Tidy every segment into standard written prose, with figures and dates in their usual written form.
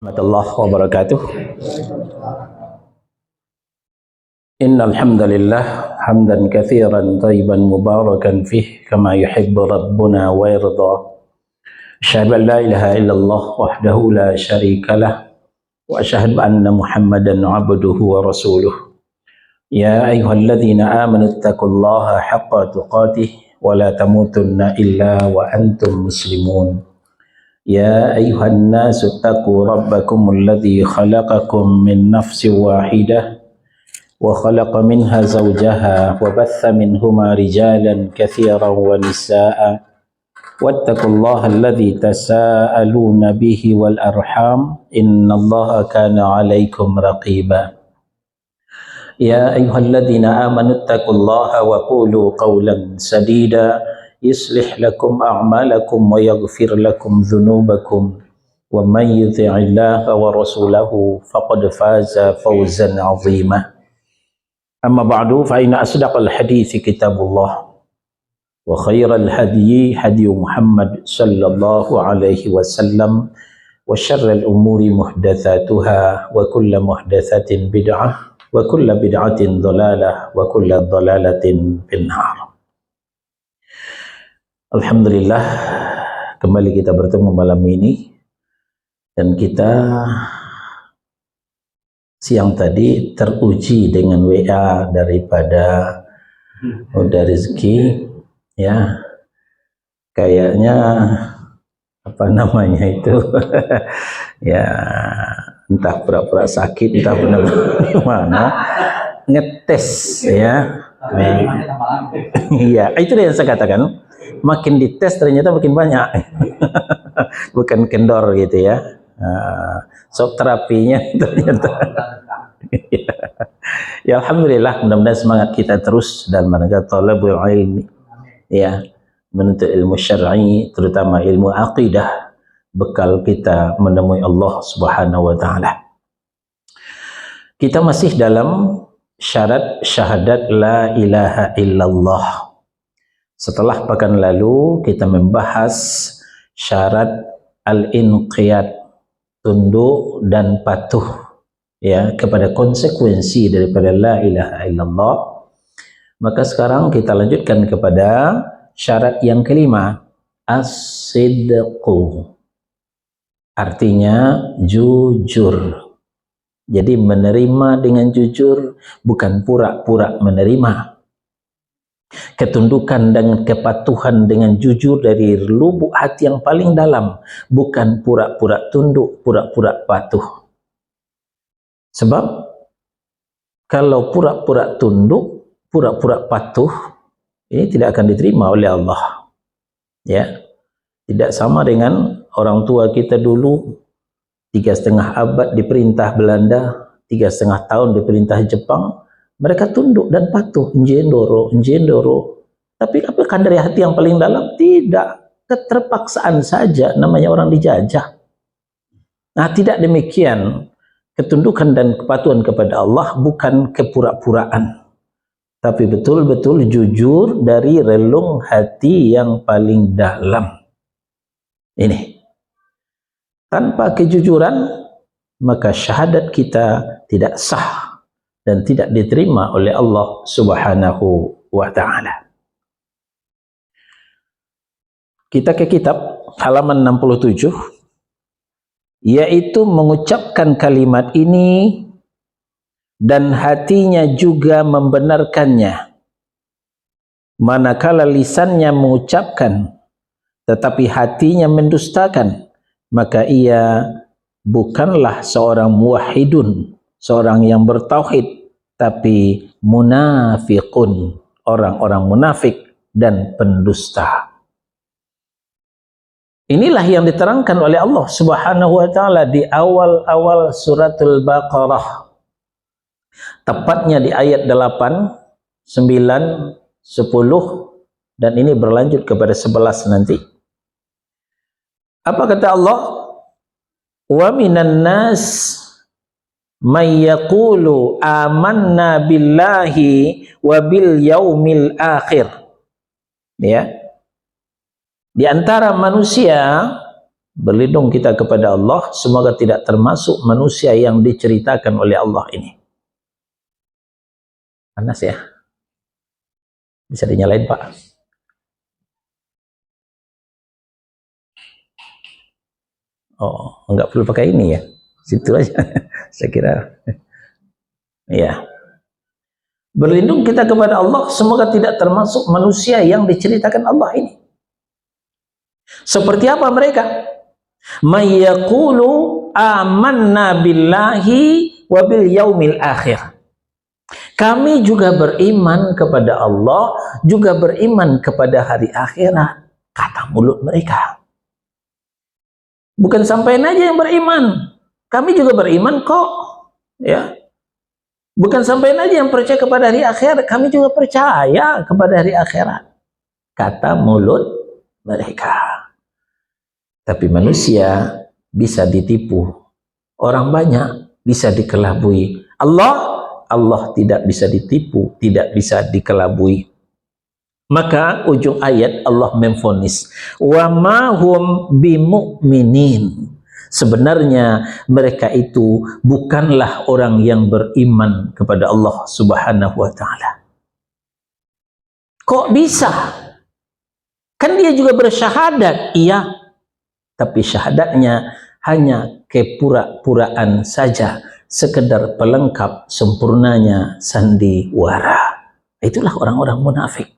Warahmatullahi wabarakatuh. Innal hamdalillah hamdan katsiran thayyiban mubarakan fih kama yuhibbu rabbuna wa yarda. Asyhadu an la ilaha illallah wahdahu la syarikalah wa asyhadu anna Muhammadan 'abduhu wa rasuluh. Ya ayyuhalladzina amanu taqullaha haqqa tuqatih wa la tamutunna illa wa antum muslimun. يا أيها الناس اتقوا ربكم الذي خلقكم من نفس واحدة وخلق منها زوجها وبث منهما رجالا كثيرا ونساء واتقوا الله الذي تساءلون به والأرحام إن الله كان عليكم رقيبا يا أيها الذين آمنوا اتقوا الله وقولوا قولا سديدا يصلح لكم أعمالكم ويغفر لكم ذنوبكم ومن يطع الله ورسوله فقد فاز فوزا عظيما أما بعد فإن أصدق الحديث كتاب الله وخير الهدي هدي محمد صلى الله عليه وسلم وشر الأمور محدثاتها وكل محدثة بدعة وكل بدعة ضلالة وكل ضلالة في النار. Alhamdulillah, kembali kita bertemu malam ini dan kita siang tadi teruji dengan WA daripada Uda Rizki, ya kayaknya apa namanya itu ya entah pura-pura sakit entah benar-benar gimana ngetes ya. Iya, itu yang saya katakan. Makin dites ternyata makin banyak. Bukan kendor gitu ya. Shock terapinya ternyata. Ya alhamdulillah, mudah-mudahan semangat kita terus dan menjaga talabul ilmi, ya, menuntut ilmu syar'i, terutama ilmu aqidah, bekal kita menemui Allah Subhanahu wa taala. Kita masih dalam syarat syahadat la ilaha illallah. Setelah pekan lalu kita membahas syarat al-inqiyad, tunduk dan patuh ya kepada konsekuensi daripada la ilaha illallah. Maka sekarang kita lanjutkan kepada syarat yang kelima, as-sidqu. Artinya jujur. Jadi menerima dengan jujur, bukan pura-pura menerima. Ketundukan dan kepatuhan dengan jujur dari lubuk hati yang paling dalam, bukan pura-pura tunduk, pura-pura patuh. Sebab kalau pura-pura tunduk, pura-pura patuh, ini tidak akan diterima oleh Allah. Ya, tidak sama dengan orang tua kita dulu 3,5 abad diperintah Belanda, 3,5 tahun diperintah Jepang. Mereka tunduk dan patuh, njendoro. Tapi apakah dari hati yang paling dalam? Tidak. Keterpaksaan saja, namanya orang dijajah. Nah, tidak demikian. Ketundukan dan kepatuhan kepada Allah bukan kepura-puraan, tapi betul-betul jujur dari relung hati yang paling dalam. Ini. Tanpa kejujuran, maka syahadat kita tidak sah dan tidak diterima oleh Allah Subhanahu wa ta'ala. Kita ke kitab halaman 67, yaitu mengucapkan kalimat ini dan hatinya juga membenarkannya. Manakala lisannya mengucapkan tetapi hatinya mendustakan, maka ia bukanlah seorang muwahhidun, seorang yang bertauhid, tapi munafiqun, orang-orang munafik dan pendusta. Inilah yang diterangkan oleh Allah Subhanahu wa taala di awal-awal suratul Baqarah. Tepatnya di ayat 8, 9, 10 dan ini berlanjut kepada 11 nanti. Apa kata Allah? Wa minan nas may yaqulu amanna billahi wa bil yaumil akhir. Ya. Di antara manusia Berlindung kita kepada Allah, semoga tidak termasuk manusia yang diceritakan oleh Allah ini. Panas ya? Bisa dinyalain, Pak? Oh, enggak perlu pakai ini ya? Situ aja. Saya kira. Ya. Berlindung kita kepada Allah, semoga tidak termasuk manusia yang diceritakan Allah ini. Seperti apa mereka? May yaqulu amanna billahi wa bil yaumil akhir. Kami juga beriman kepada Allah, juga beriman kepada hari akhirat, kata mulut mereka. Bukan sampean aja yang beriman, kami juga beriman kok, ya. Bukan sampean aja yang percaya kepada hari akhirat, kami juga percaya kepada hari akhirat, kata mulut mereka. Tapi manusia bisa ditipu, orang banyak bisa dikelabui. Allah tidak bisa ditipu, tidak bisa dikelabui. Maka ujung ayat Allah memvonis, wa ma hum bimu'minin. Sebenarnya mereka itu bukanlah orang yang beriman kepada Allah Subhanahu wa taala. Kok bisa? Kan dia juga bersyahadat, iya. Tapi syahadatnya hanya kepura-puraan saja, sekedar pelengkap sempurnanya sandiwara. Itulah orang-orang munafik.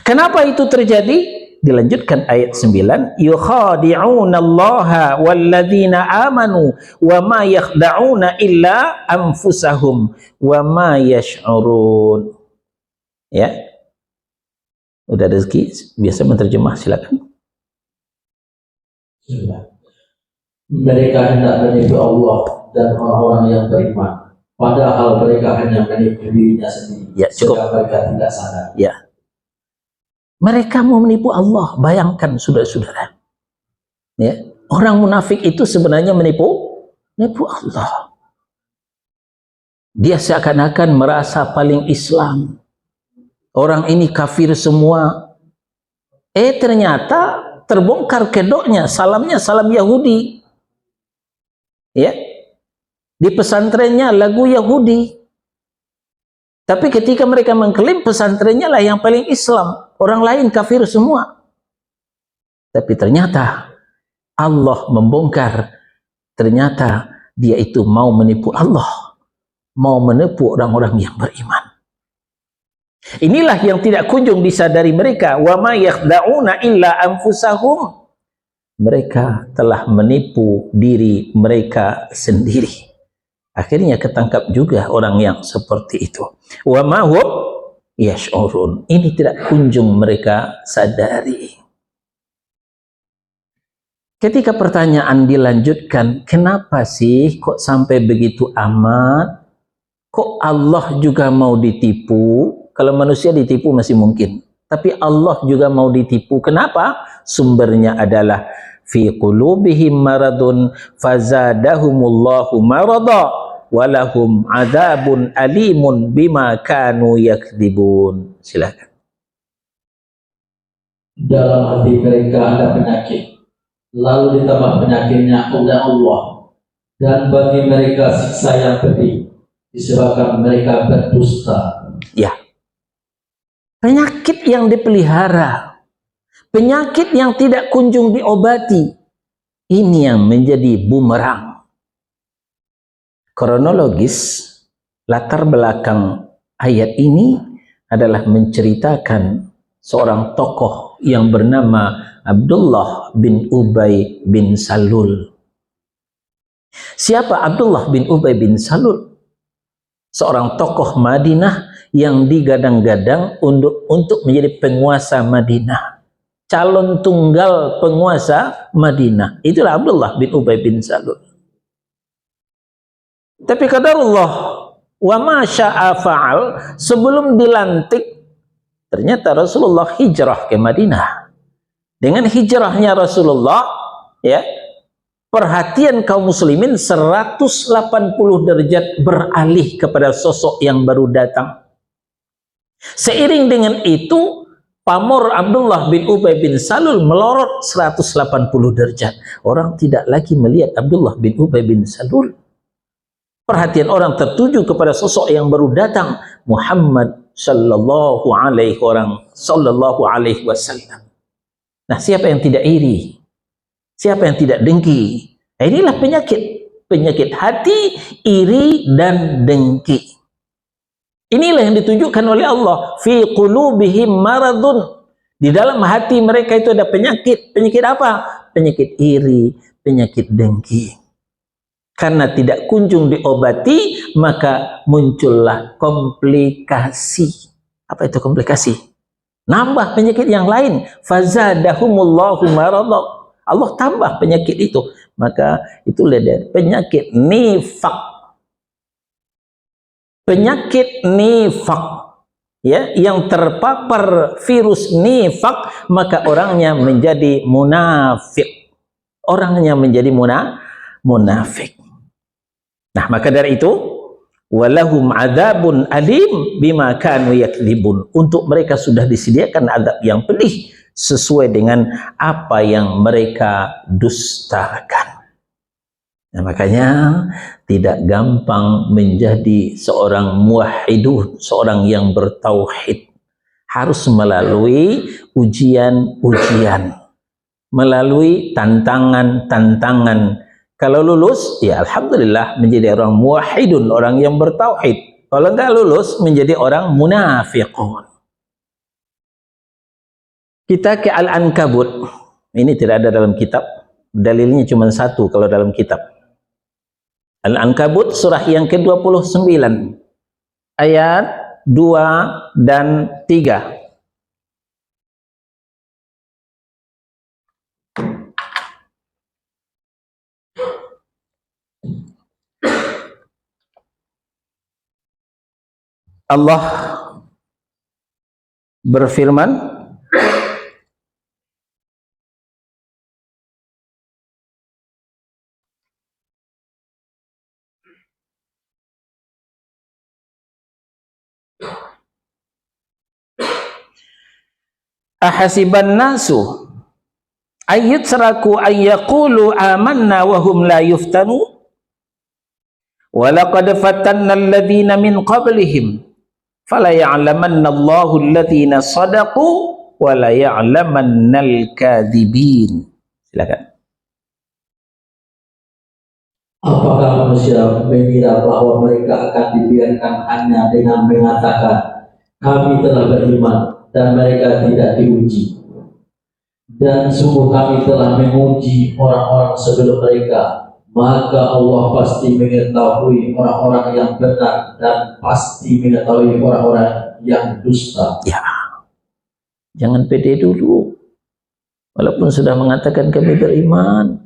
Kenapa itu terjadi? Dilanjutkan ayat 9, yukhadi'una allaha walladzina amanu wa ma yakhda'una illa anfusahum wa ma yash'urun. Ya. Udah rezeki, biasa menerjemah, silakan. Mereka hendak menipu Allah dan orang-orang yang beriman, padahal mereka hanya menipu dirinya sendiri. Ya, cukup. Mereka tidak sadar. Ya. Mereka mau menipu Allah. Bayangkan saudara-saudara. Ya. Orang munafik itu sebenarnya menipu Allah. Dia seakan-akan merasa paling Islam. Orang ini kafir semua. Ternyata terbongkar kedoknya, salamnya salam Yahudi. Ya. Di pesantrennya lagu Yahudi. Tapi ketika mereka mengklaim pesantrennya lah yang paling Islam, orang lain kafir semua. Tapi ternyata Allah membongkar, ternyata dia itu mau menipu Allah, mau menipu orang-orang yang beriman. Inilah yang tidak kunjung disadari mereka, wa ma yakhda'una illa anfusahum. Mereka telah menipu diri mereka sendiri. Akhirnya ketangkap juga orang yang seperti itu. Wa ma hum yash'urun. Ini tidak kunjung mereka sadari. Ketika pertanyaan dilanjutkan, kenapa sih kok sampai begitu amat? Kok Allah juga mau ditipu? Kalau manusia ditipu masih mungkin. Tapi Allah juga mau ditipu. Kenapa? Sumbernya adalah fi qulubihim maradun fazadahumullahu marada walahum adzabun alimun bima kanu yakdzibun. Silakan. Dalam hati mereka ada penyakit, lalu ditambah penyakitnya oleh Allah, dan bagi mereka siksa yang pedih disebabkan mereka berdusta. Ya. Penyakit yang dipelihara, penyakit yang tidak kunjung diobati, ini yang menjadi bumerang. Kronologis, latar belakang ayat ini adalah menceritakan seorang tokoh yang bernama Abdullah bin Ubay bin Salul. Siapa Abdullah bin Ubay bin Salul? Seorang tokoh Madinah yang digadang-gadang untuk menjadi penguasa Madinah, calon tunggal penguasa Madinah. Itulah Abdullah bin Ubay bin Salul. Tapi qadarullah wa ma syaa fa'al, sebelum dilantik ternyata Rasulullah hijrah ke Madinah. Dengan hijrahnya Rasulullah, ya, perhatian kaum muslimin 180 derajat beralih kepada sosok yang baru datang. Seiring dengan itu, pamor Abdullah bin Ubay bin Salul melorot 180 derajat. Orang tidak lagi melihat Abdullah bin Ubay bin Salul. Perhatian orang tertuju kepada sosok yang baru datang, Muhammad sallallahu alaihi wasallam. Nah, siapa yang tidak iri? Siapa yang tidak dengki? Nah, inilah penyakit hati, iri dan dengki. Inilah yang ditujukan oleh Allah, fi qulubihim maradun. Di dalam hati mereka itu ada penyakit. Penyakit apa? Penyakit iri, penyakit dengki. Karena tidak kunjung diobati, maka muncullah komplikasi. Apa itu komplikasi? Nambah penyakit yang lain. Fazadahumullahu maradun. Allah tambah penyakit itu. Maka itulah dia penyakit nifaq. Penyakit nifaq, ya, yang terpapar virus nifaq, maka orangnya menjadi munafik. Orangnya menjadi munafik. Nah, maka dari itu, walahum adzabun alim bima kanu yakdzibun. Untuk mereka sudah disediakan azab yang pedih sesuai dengan apa yang mereka dustakan. Nah, makanya tidak gampang menjadi seorang muwahhidun, seorang yang bertauhid. Harus melalui ujian-ujian, melalui tantangan-tantangan. Kalau lulus, ya alhamdulillah menjadi orang muwahhidun, orang yang bertauhid. Kalau enggak lulus, menjadi orang munafiqun. Kita ke Al-Ankabut. Ini tidak ada dalam kitab. Dalilnya cuma satu kalau dalam kitab. Al-Ankabut surah yang ke-29 ayat 2 dan 3. Allah berfirman, ahasiban nasu ayyutraku ayyaqulu amanna wa hum la yuftanu wa laqad fatanna alladhina min qablihim fala ya'lamanna Allahu alladhina sadaqu wa la ya'lamanna al-kadhibin. Silakan. Apakah manusia mengira bahwa mereka akan dibiarkan hanya dengan mengatakan kami telah beriman dan mereka tidak diuji, dan sungguh kami telah menguji orang-orang sebelum mereka, maka Allah pasti mengetahui orang-orang yang benar dan pasti mengetahui orang-orang yang dusta. Ya, jangan pede dulu. Walaupun sudah mengatakan kami beriman,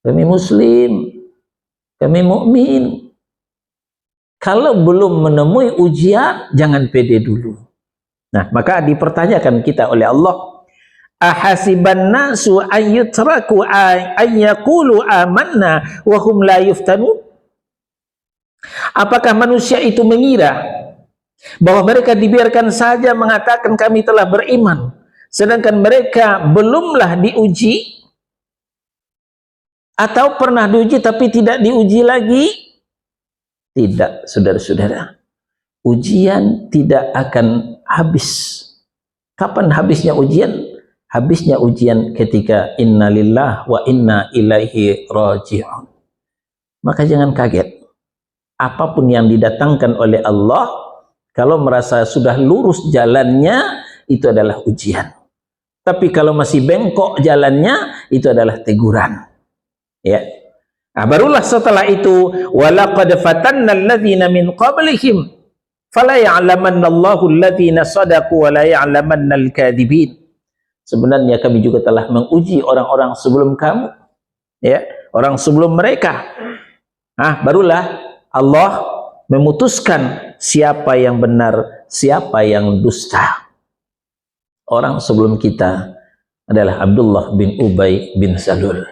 kami muslim, kami mukmin, kalau belum menemui ujian, jangan pede dulu. Nah, maka dipertanyakan kita oleh Allah, ahasiban nasu ayyutraku ayyaqulu amanna wa hum la yuftanu. Apakah manusia itu mengira bahwa mereka dibiarkan saja mengatakan kami telah beriman, sedangkan mereka belumlah diuji, atau pernah diuji tapi tidak diuji lagi? Tidak, saudara-saudara. Ujian tidak akan habis. Kapan habisnya ujian? Habisnya ujian ketika innalillah wa inna ilaihi raji'un. Maka jangan kaget. Apapun yang didatangkan oleh Allah, kalau merasa sudah lurus jalannya, itu adalah ujian. Tapi kalau masih bengkok jalannya, itu adalah teguran. Ya. Nah, barulah setelah itu, walaqad fatanna alladhina min qablihim fala ya'lamanna Allahu alladhina sadaqu wa la ya'lamanna al-kadhibin. Sebenarnya kami juga telah menguji orang-orang sebelum kamu, ya, orang sebelum mereka. Nah, barulah Allah memutuskan siapa yang benar, siapa yang dusta. Orang sebelum kita adalah Abdullah bin Ubay bin Salul.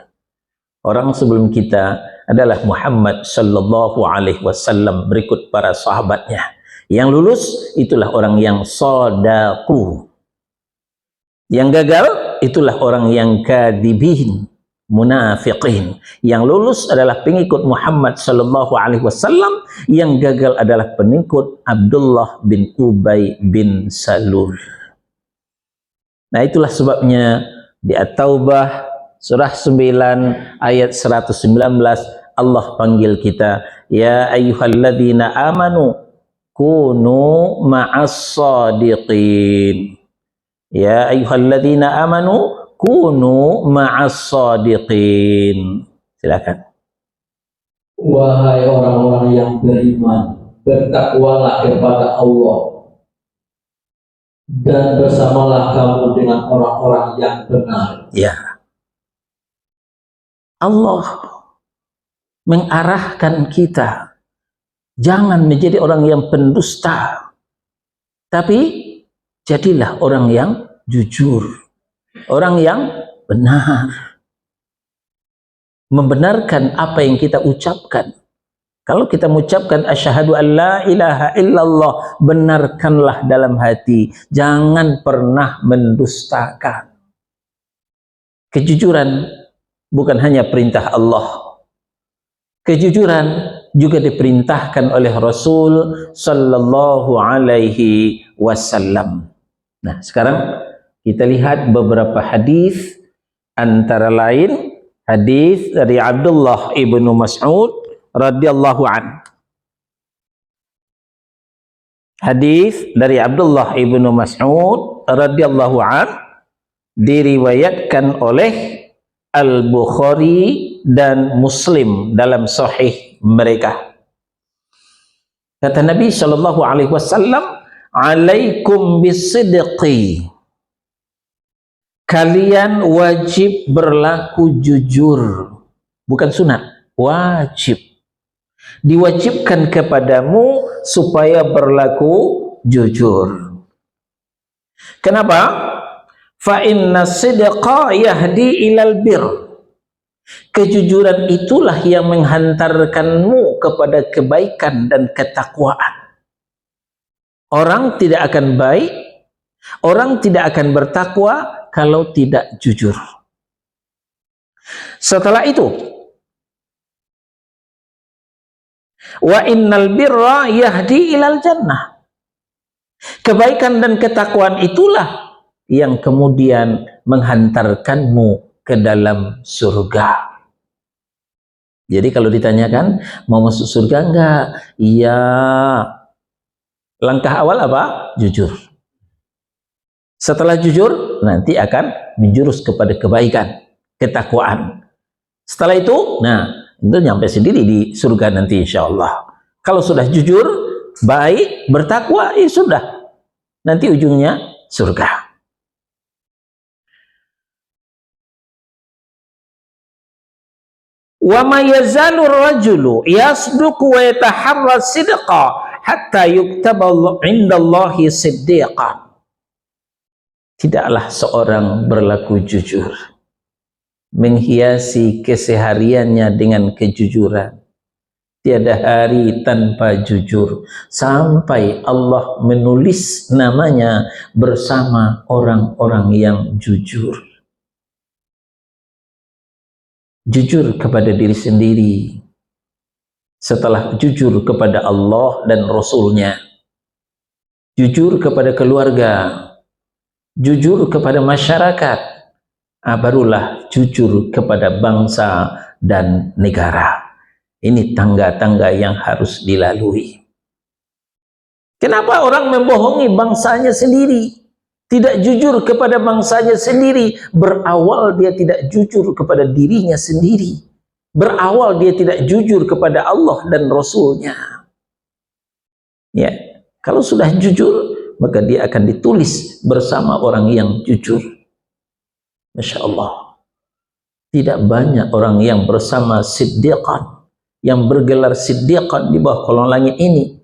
Orang sebelum kita adalah Muhammad sallallahu alaihi wasallam, berikut para sahabatnya. Yang lulus itulah orang yang shadaku. Yang gagal itulah orang yang kadibin, munafiqin. Yang lulus adalah pengikut Muhammad sallallahu alaihi wasallam, yang gagal adalah pengikut Abdullah bin Ubay bin Salul. Nah, itulah sebabnya di At-Taubah surah 9 ayat 119 Allah panggil kita, ya ayyuhalladzina amanu kunu ma'as sadiqin. Ya ayyuhalladzina amanu kunu ma'as sadiqin. Silakan. Wahai orang-orang yang beriman, bertakwalah kepada Allah dan bersamalah kamu dengan orang-orang yang benar. Ya. Allah mengarahkan kita jangan menjadi orang yang pendusta, tapi jadilah orang yang jujur, orang yang benar, membenarkan apa yang kita ucapkan. Kalau kita mengucapkan asyhadu an la ilaha illallah, benarkanlah dalam hati, jangan pernah mendustakan. Kejujuran bukan hanya perintah Allah, kejujuran juga diperintahkan oleh Rasul sallallahu alaihi wasallam. Nah, sekarang kita lihat beberapa hadis, antara lain hadis dari Abdullah ibnu Mas'ud radhiyallahu an. Hadis dari Abdullah ibnu Mas'ud radhiyallahu an diriwayatkan oleh Al-Bukhari dan Muslim dalam sahih mereka. Kata Nabi sallallahu alaihi wasallam, alaikum bisidqi, kalian wajib berlaku jujur, bukan sunat, wajib, diwajibkan kepadamu supaya berlaku jujur. Kenapa? Fa inna sidqa yahdi ilal bir, kejujuran itulah yang menghantarkanmu kepada kebaikan dan ketakwaan. Orang tidak akan baik, orang tidak akan bertakwa kalau tidak jujur. Setelah itu, wa innal birra yahdi ilal jannah, kebaikan dan ketakwaan itulah yang kemudian menghantarkanmu ke dalam surga. Jadi kalau ditanyakan mau masuk surga enggak? Iya. Langkah awal apa? Jujur. Setelah jujur, nanti akan menjurus kepada kebaikan, ketakwaan. Setelah itu, nah, itu nyampe sendiri di surga nanti insya Allah. Kalau sudah jujur, baik, bertakwa, ya sudah. Nanti ujungnya surga. Wa ma yazalu rajulu yasduqu wa yataharra sidqa hatta yuktaba indallahi siddiqan. Tidaklah seorang berlaku jujur, menghiasi kesehariannya dengan kejujuran. Tiada hari tanpa jujur, sampai Allah menulis namanya bersama orang-orang yang jujur. Jujur kepada diri sendiri, setelah jujur kepada Allah dan Rasul-Nya, jujur kepada keluarga, jujur kepada masyarakat, barulah jujur kepada bangsa dan negara. Ini tangga-tangga yang harus dilalui. Kenapa orang membohongi bangsanya sendiri? Tidak jujur kepada bangsanya sendiri. Berawal dia tidak jujur kepada dirinya sendiri. Berawal dia tidak jujur kepada Allah dan Rasul-Nya. Ya, kalau sudah jujur, maka dia akan ditulis bersama orang yang jujur. Masya Allah. Tidak banyak orang yang bersama siddiqan, yang bergelar siddiqan di bawah kolong langit ini.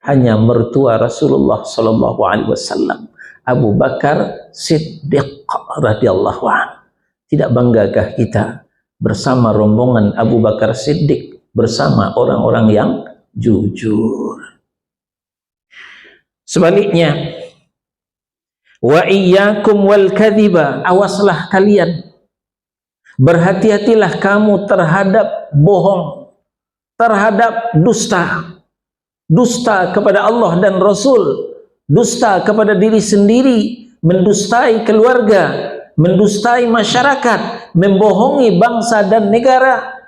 Hanya mertua Rasulullah sallallahu alaihi wasallam, Abu Bakar Siddiq radhiyallahu anhu. Tidak banggakah kita bersama rombongan Abu Bakar Siddiq, bersama orang-orang yang jujur? Sebaliknya, Wa iyyakum wal kadhiba, awaslah kalian, berhati-hatilah kamu terhadap bohong, terhadap dusta. Dusta kepada Allah dan Rasul, dusta kepada diri sendiri, mendustai keluarga, mendustai masyarakat, membohongi bangsa dan negara.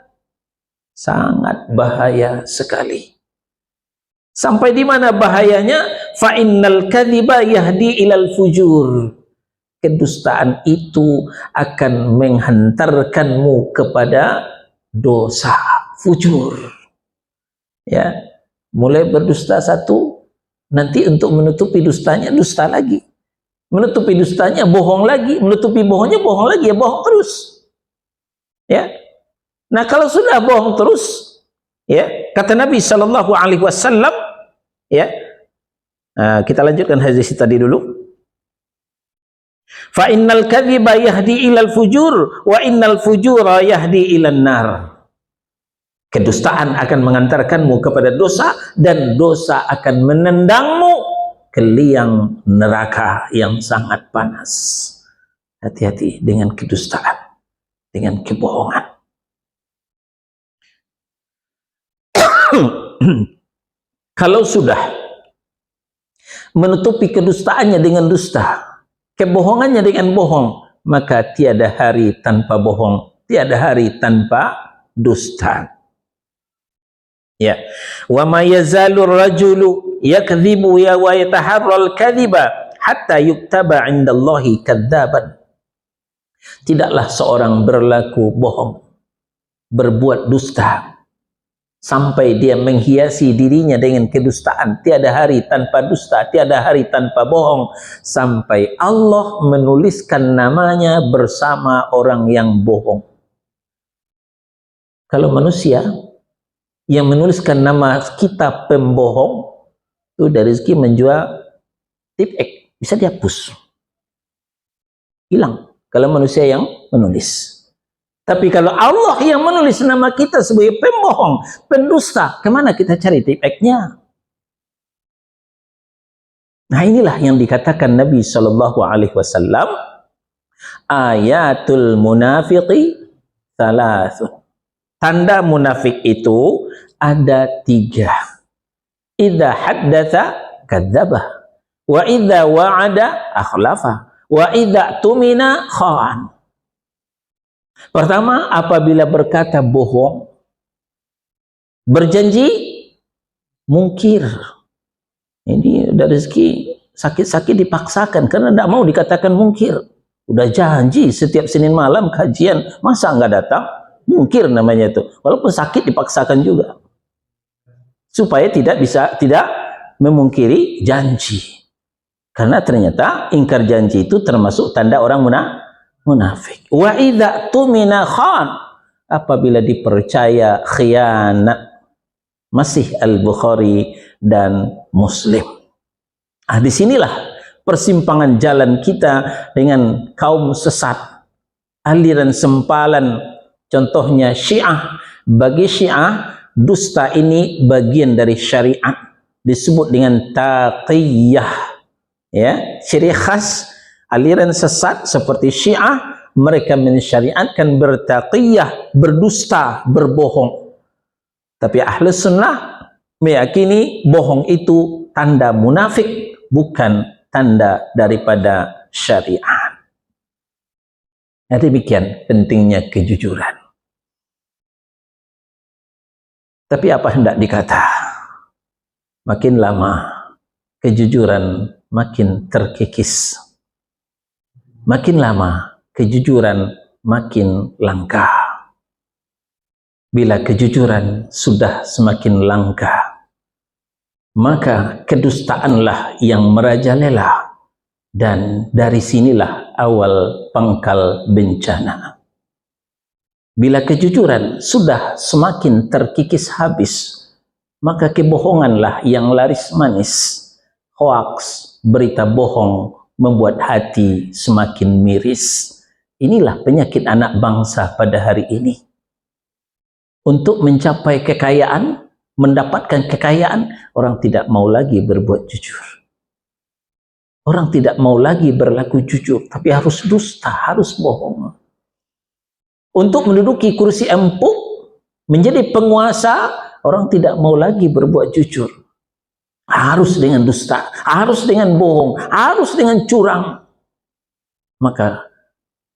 Sangat bahaya sekali. Sampai di mana bahayanya? Fa innal kadhiba yahdi ilal fujur. Kedustaan itu akan menghantarkanmu kepada dosa, fujur. Ya, mulai berdusta satu, nanti untuk menutupi dustanya dusta lagi, menutupi dustanya bohong lagi, menutupi bohongnya bohong lagi, ya bohong terus. Ya, nah kalau sudah bohong terus, ya kata Nabi Shallallahu Alaihi Wasallam, ya kita lanjutkan hadis tadi dulu. Fa innal kadhiba yahdi ilal fujur wa innal fujura yahdi ilan nar. Kedustaan akan mengantarkanmu kepada dosa, dan dosa akan menendangmu ke liang neraka yang sangat panas. Hati-hati dengan kedustaan, dengan kebohongan. Kalau sudah menutupi kedustaannya dengan dusta, kebohongannya dengan bohong, maka tiada hari tanpa bohong, tiada hari tanpa dusta. Ya, wa ma yazalur rajulu yakdhibu wa yataharral kadhiba hatta yuktaba 'indallahi kadzaban. Tidaklah seorang berlaku bohong, berbuat dusta, sampai dia menghiasi dirinya dengan kedustaan. Tiada hari tanpa dusta, tiada hari tanpa bohong, sampai Allah menuliskan namanya bersama orang yang bohong. Kalau manusia yang menuliskan nama kita pembohong, itu dari rezeki menjual tipek, bisa dihapus, hilang kalau manusia yang menulis. Tapi kalau Allah yang menulis nama kita sebagai pembohong, pendusta, kemana kita cari tipeknya? Nah, inilah yang dikatakan Nabi Shallallahu Alaihi Wasallam, ayatul munafiqi thalathun. Tanda munafik itu ada 3. Idza haddatsa kadzdzaba, wa idza wa'ada akhlafa, wa idza tumina khan. Pertama, apabila berkata bohong, berjanji mungkir. Ini dari rezeki sakit-sakit dipaksakan karena tidak mau dikatakan mungkir. Udah janji setiap Senin malam kajian, masa nggak datang? Mungkir namanya itu, walaupun sakit dipaksakan juga supaya tidak memungkiri janji, karena ternyata ingkar janji itu termasuk tanda orang munafik. Wa idza tumina khan, apabila dipercaya khianat. Masih Al-Bukhari dan Muslim. Disinilah persimpangan jalan kita dengan kaum sesat, aliran sempalan. Contohnya Syiah. Bagi Syiah, dusta ini bagian dari syariat, disebut dengan taqiyah. Ya, ciri khas aliran sesat seperti Syiah, mereka mensyariatkan bertaqiyah, berdusta, berbohong. Tapi ahli sunnah meyakini bohong itu tanda munafik, bukan tanda daripada syariat. Nah, demikian pentingnya kejujuran. Tapi apa hendak dikata? Makin lama kejujuran makin terkikis. Makin lama kejujuran makin langka. Bila kejujuran sudah semakin langka, maka kedustaanlah yang merajalela, dan dari sinilah awal pangkal bencana. Bila kejujuran sudah semakin terkikis habis, maka kebohonganlah yang laris manis. Hoaks, berita bohong, membuat hati semakin miris. Inilah penyakit anak bangsa pada hari ini. Untuk mencapai kekayaan, mendapatkan kekayaan, orang tidak mau lagi berbuat jujur. Orang tidak mau lagi berlaku jujur, tapi harus dusta, harus bohong. Untuk menduduki kursi empuk, menjadi penguasa, orang tidak mau lagi berbuat jujur. Harus dengan dusta, harus dengan bohong, harus dengan curang. Maka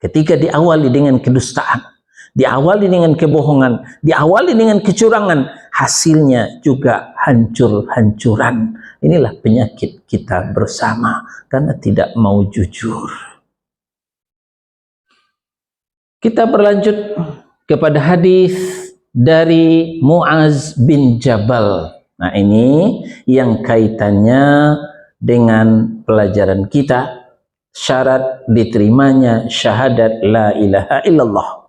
ketika diawali dengan kedustaan, diawali dengan kebohongan, diawali dengan kecurangan, hasilnya juga hancur-hancuran. Inilah penyakit kita bersama, karena tidak mau jujur. Kita berlanjut kepada hadis dari Muaz bin Jabal. Nah, ini yang kaitannya dengan pelajaran kita, syarat diterimanya syahadat la ilaha illallah.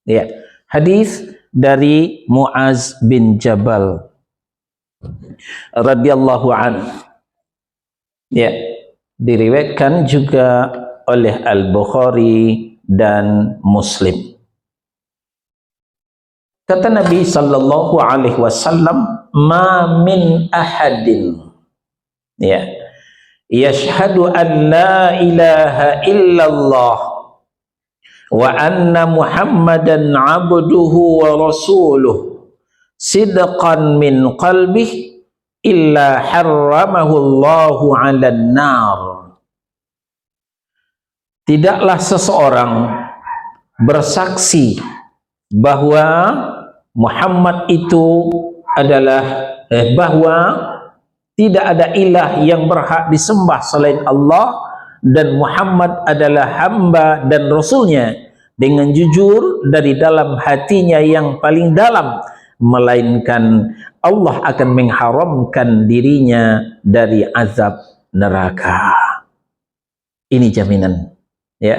Ya, hadis dari Muaz bin Jabal radhiyallahu anhu. Ya, diriwayatkan juga oleh Al-Bukhari dan Muslim. Kata Nabi sallallahu alaihi wasallam, "Ma min ahadin ya yashhadu an la ilaha illallah wa anna Muhammadan abduhu wa rasuluh sidqan min qalbih illa harramahu Allahu 'alan nar." Tidaklah seseorang bersaksi bahwa Muhammad itu adalah bahwa tidak ada ilah yang berhak disembah selain Allah, dan Muhammad adalah hamba dan rasulnya, dengan jujur dari dalam hatinya yang paling dalam, melainkan Allah akan mengharamkan dirinya dari azab neraka. Ini jaminan, ya.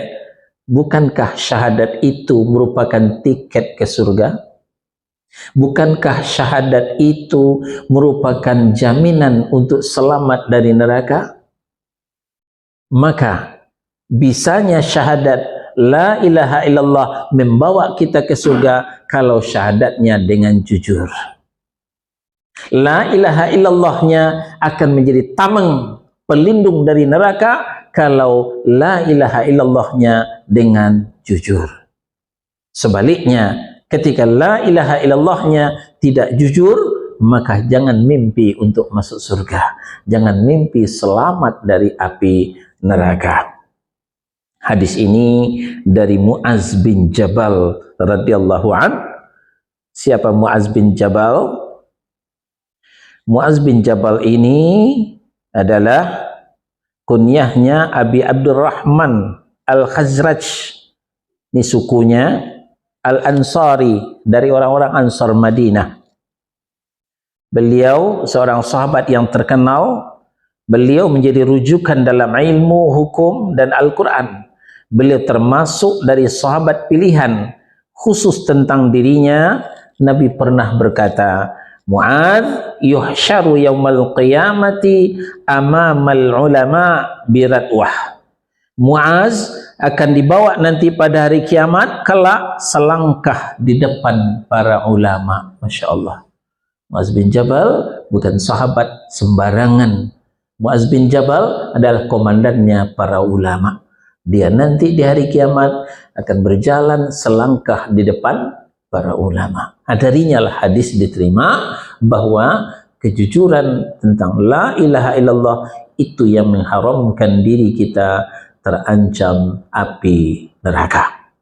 Bukankah syahadat itu merupakan tiket ke surga? Bukankah syahadat itu merupakan jaminan untuk selamat dari neraka? Maka bisanya syahadat la ilaha illallah membawa kita ke surga kalau syahadatnya dengan jujur. La ilaha illallahnya akan menjadi tameng pelindung dari neraka kalau la ilaha illallahnya dengan jujur. Sebaliknya, ketika la ilaha illallahnya tidak jujur, maka jangan mimpi untuk masuk surga, jangan mimpi selamat dari api neraka. Hadis ini dari Muaz bin Jabal radhiyallahu an. Siapa Muaz bin Jabal? Muaz bin Jabal ini adalah kunyahnya Abi Abdurrahman Al-Khazraj. Ini sukunya Al-Ansari, dari orang-orang Ansar Madinah. Beliau seorang sahabat yang terkenal. Beliau menjadi rujukan dalam ilmu, hukum dan Al-Quran. Beliau termasuk dari sahabat pilihan. Khusus tentang dirinya, Nabi pernah berkata, Mu'adz yuhsyaru yaumal qiyamati amamal ulama biratwah. Mu'adz akan dibawa nanti pada hari kiamat kelak selangkah di depan para ulama. Masya Allah. Mu'adz bin Jabal bukan sahabat sembarangan. Mu'adz bin Jabal adalah komandannya para ulama. Dia nanti di hari kiamat akan berjalan selangkah di depan para ulama. Darinya lah hadis diterima bahwa kejujuran tentang la ilaha illallah itu yang mengharamkan diri kita terancam api neraka.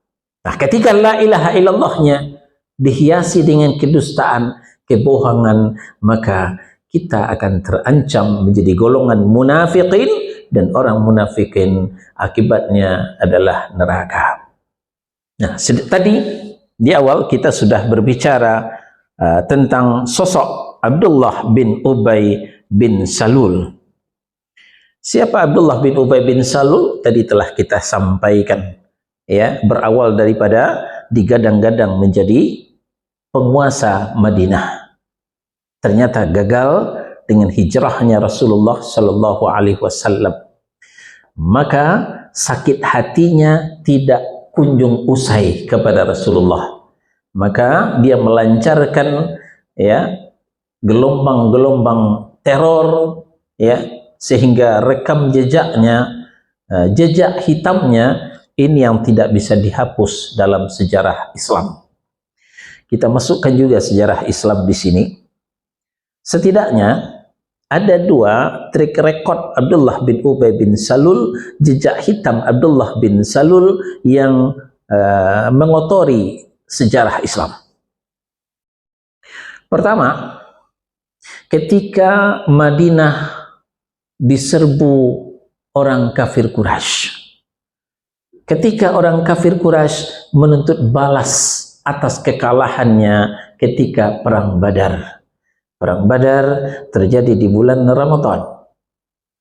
Nah, ketika la ilaha illallahnya dihiasi dengan kedustaan, kebohongan, maka kita akan terancam menjadi golongan munafikin, dan orang munafikin akibatnya adalah neraka. Nah, tadi di awal kita sudah berbicara tentang sosok Abdullah bin Ubay bin Salul. Siapa Abdullah bin Ubay bin Salul? Tadi telah kita sampaikan, ya, berawal daripada digadang-gadang menjadi penguasa Madinah. Ternyata gagal dengan hijrahnya Rasulullah sallallahu alaihi wasallam. Maka sakit hatinya tidak kunjung usai kepada Rasulullah. Maka dia melancarkan, ya, gelombang-gelombang teror, ya, sehingga rekam jejaknya, jejak hitamnya ini yang tidak bisa dihapus dalam sejarah Islam. Kita masukkan juga sejarah Islam di sini. Setidaknya ada 2 track record Abdullah bin Ubay bin Salul, jejak hitam Abdullah bin Salul yang mengotori sejarah Islam. Pertama, ketika Madinah diserbu orang kafir Quraisy. Ketika orang kafir Quraisy menuntut balas atas kekalahannya ketika perang Badar. Perang Badar terjadi di bulan Ramadan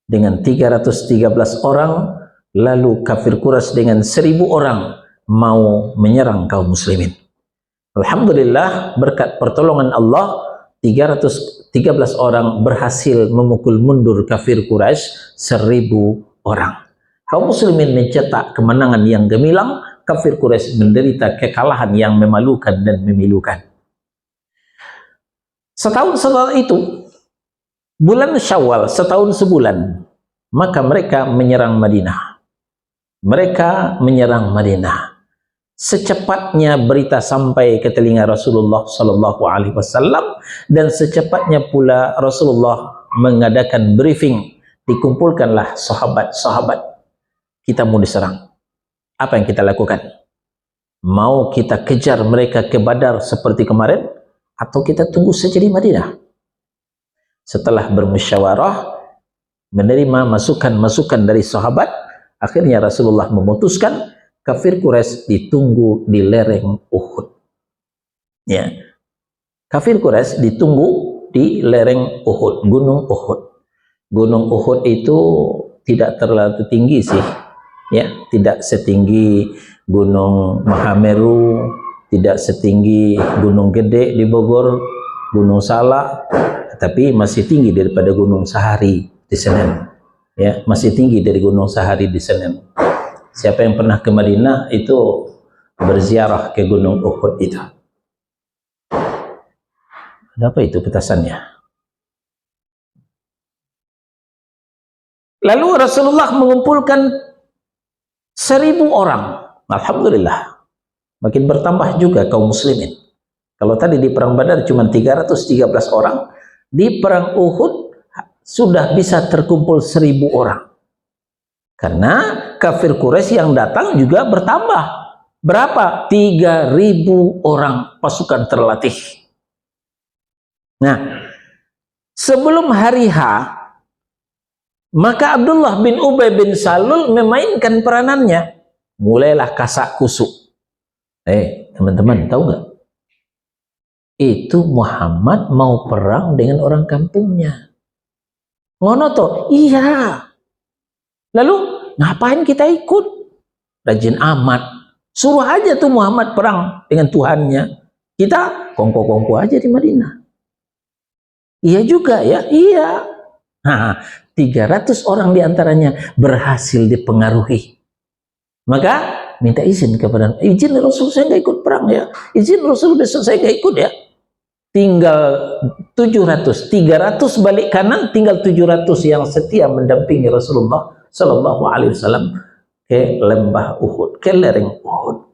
dengan 313 orang, lalu kafir Quraisy dengan 1000 orang mau menyerang kaum muslimin. Alhamdulillah, berkat pertolongan Allah, 313 orang berhasil memukul mundur kafir Quraisy 1000 orang. Kaum muslimin mencetak kemenangan yang gemilang, kafir Quraisy menderita kekalahan yang memalukan dan memilukan. Setahun setelah itu, bulan Syawal, setahun sebulan, maka mereka menyerang Madinah. Mereka menyerang Madinah. Secepatnya berita sampai ke telinga Rasulullah Sallallahu Alaihi Wasallam, dan secepatnya pula Rasulullah mengadakan briefing. Dikumpulkanlah sahabat-sahabat, kita mau diserang. Apa yang kita lakukan? Mau kita kejar mereka ke Badar seperti kemarin, atau kita tunggu saja di Madinah? Setelah bermusyawarah, menerima masukan-masukan dari sahabat, akhirnya Rasulullah memutuskan kafir Quraisy ditunggu di lereng Uhud. Ya, kafir Quraisy ditunggu di lereng Uhud, Gunung Uhud. Gunung Uhud itu tidak terlalu tinggi sih, ya, tidak setinggi Gunung Mahameru, tidak setinggi Gunung Gede di Bogor, Gunung Salak, tapi masih tinggi daripada Gunung Sahari di Senen. Ya, masih tinggi dari Gunung Sahari di Senen. Siapa yang pernah ke Madinah itu berziarah ke Gunung Uhud itu. Ada apa itu petasannya? Lalu Rasulullah mengumpulkan 1000 orang. Alhamdulillah, makin bertambah juga kaum muslimin. Kalau tadi di perang Badar cuma 313 orang, di perang Uhud sudah bisa terkumpul 1000 orang. Karena kafir Quraisy yang datang juga bertambah. Berapa? 3000 orang pasukan terlatih. Nah, sebelum hari H, maka Abdullah bin Ubay bin Salul memainkan peranannya. Mulailah kasak kusuk. Teman-teman, tahu nggak? Itu Muhammad mau perang dengan orang kampungnya. Ngono toh? Iya. Lalu ngapain kita ikut? Rajin amat. Suruh aja tuh Muhammad perang dengan Tuhannya. Kita kongko-kongko aja di Madinah. Iya juga ya? Iya. Nah, 300 orang diantaranya berhasil dipengaruhi. Maka minta izin kepada izin Rasul, saya nggak ikut perang ya. Izin Rasul, besok saya nggak ikut ya. Tinggal 700, 300 balik kanan, tinggal 700 yang setia mendampingi Rasulullah Sallallahu Alaihi Wasallam ke lembah Uhud, ke lereng Uhud.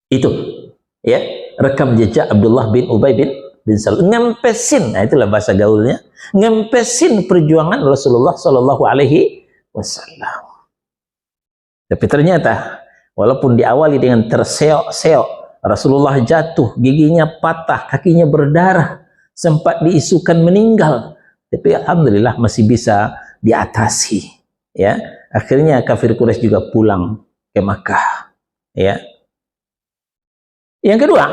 Itu ya, rekam jejak Abdullah bin Ubay bin Salul, ngempesin, nah itulah bahasa gaulnya, ngempesin perjuangan Rasulullah Sallallahu Alaihi Wasallam. Tapi ternyata walaupun diawali dengan terseok-seok, Rasulullah jatuh, giginya patah, kakinya berdarah, sempat diisukan meninggal, tapi alhamdulillah masih bisa diatasi. Ya, akhirnya kafir Quraisy juga pulang ke Makkah. Ya. Yang kedua,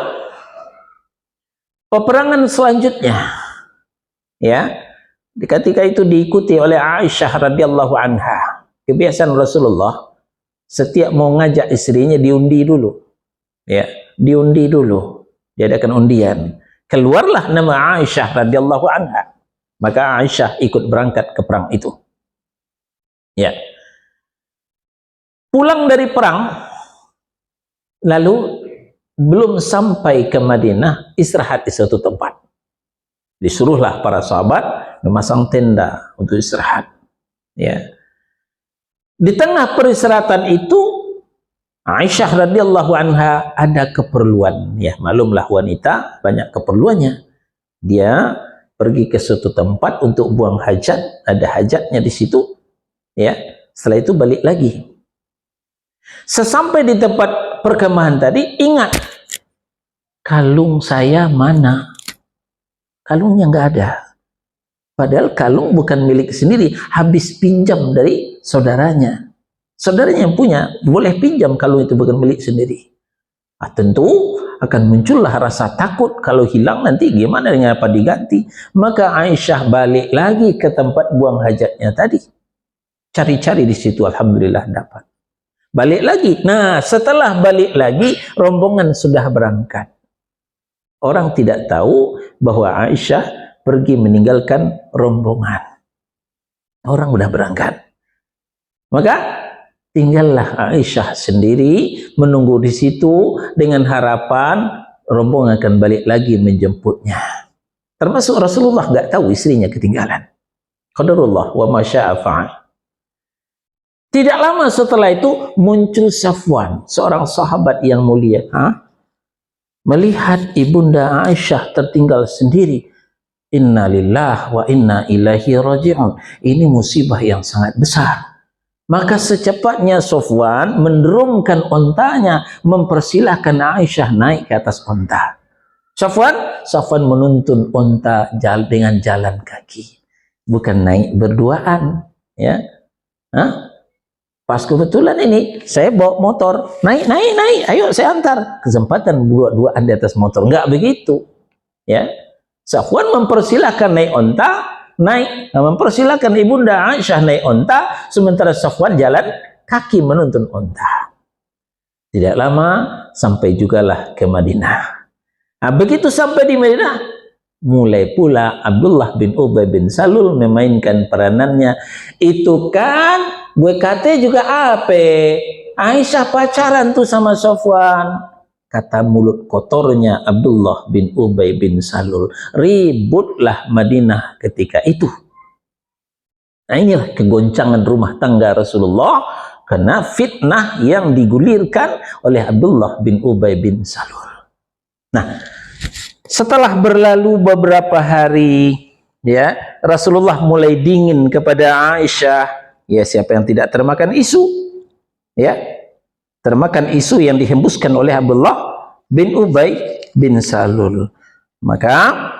peperangan selanjutnya, ya, ketika itu diikuti oleh Aisyah radhiyallahu anha. Kebiasaan Rasulullah setiap mau ngajak istrinya diundi dulu, ya, diundi dulu, diadakan undian. Keluarlah nama Aisyah radhiyallahu anha, maka Aisyah ikut berangkat ke perang itu. Ya, pulang dari perang, lalu belum sampai ke Madinah, istirahat di suatu tempat. Disuruhlah para sahabat memasang tenda untuk istirahat. Ya. Di tengah persyaratan itu Aisyah radhiyallahu anha ada keperluan, ya maklumlah wanita banyak keperluannya. Dia pergi ke suatu tempat untuk buang hajat, ada hajatnya di situ, ya. Setelah itu balik lagi. Sesampai di tempat perkemahan tadi, ingat, kalung saya mana? Kalungnya nggak ada. Padahal kalung bukan milik sendiri, habis pinjam dari saudaranya. Saudaranya yang punya, boleh pinjam kalung itu bukan milik sendiri. Tentu akan muncullah rasa takut kalau hilang nanti gimana dengan apa diganti. Maka Aisyah balik lagi ke tempat buang hajatnya tadi. Cari-cari di situ, alhamdulillah dapat. Balik lagi. Nah, setelah balik lagi, rombongan sudah berangkat. Orang tidak tahu bahwa Aisyah pergi meninggalkan rombongan. Orang sudah berangkat. Maka tinggallah Aisyah sendiri menunggu di situ dengan harapan rombongan akan balik lagi menjemputnya. Termasuk Rasulullah nggak tahu istrinya ketinggalan. Qadarullah wa ma syaa fa'al. Tidak lama setelah itu muncul Safwan, seorang sahabat yang mulia. Melihat ibunda Aisyah tertinggal sendiri. Inna lillahi wa inna ilaihi raji'un. Ini musibah yang sangat besar. Maka secepatnya Safwan menurunkan ontanya, mempersilahkan Aisyah naik ke atas onta. Safwan menuntun onta dengan jalan kaki, bukan naik berduaan, ya. Pas kebetulan ini saya bawa motor, naik, ayo saya antar. Kesempatan dua-duaan di atas motor, enggak begitu, ya. Safwan mempersilahkan naik onta, mempersilahkan ibunda Aisyah naik onta, sementara Safwan jalan kaki menuntun onta. Tidak lama sampai jugalah ke Madinah. Begitu sampai di Madinah, mulai pula Abdullah bin Ubay bin Salul memainkan peranannya. Itu kan gue kata juga apa? Aisyah pacaran tuh sama Safwan. Kata mulut kotornya Abdullah bin Ubay bin Salul. Ributlah Madinah ketika itu. Nah, inilah kegoncangan rumah tangga Rasulullah karena fitnah yang digulirkan oleh Abdullah bin Ubay bin Salul. Nah, setelah berlalu beberapa hari, ya, Rasulullah mulai dingin kepada Aisyah. Ya, siapa yang tidak termakan isu? Ya, termakan isu yang dihembuskan oleh Abdullah bin Ubay bin Salul. Maka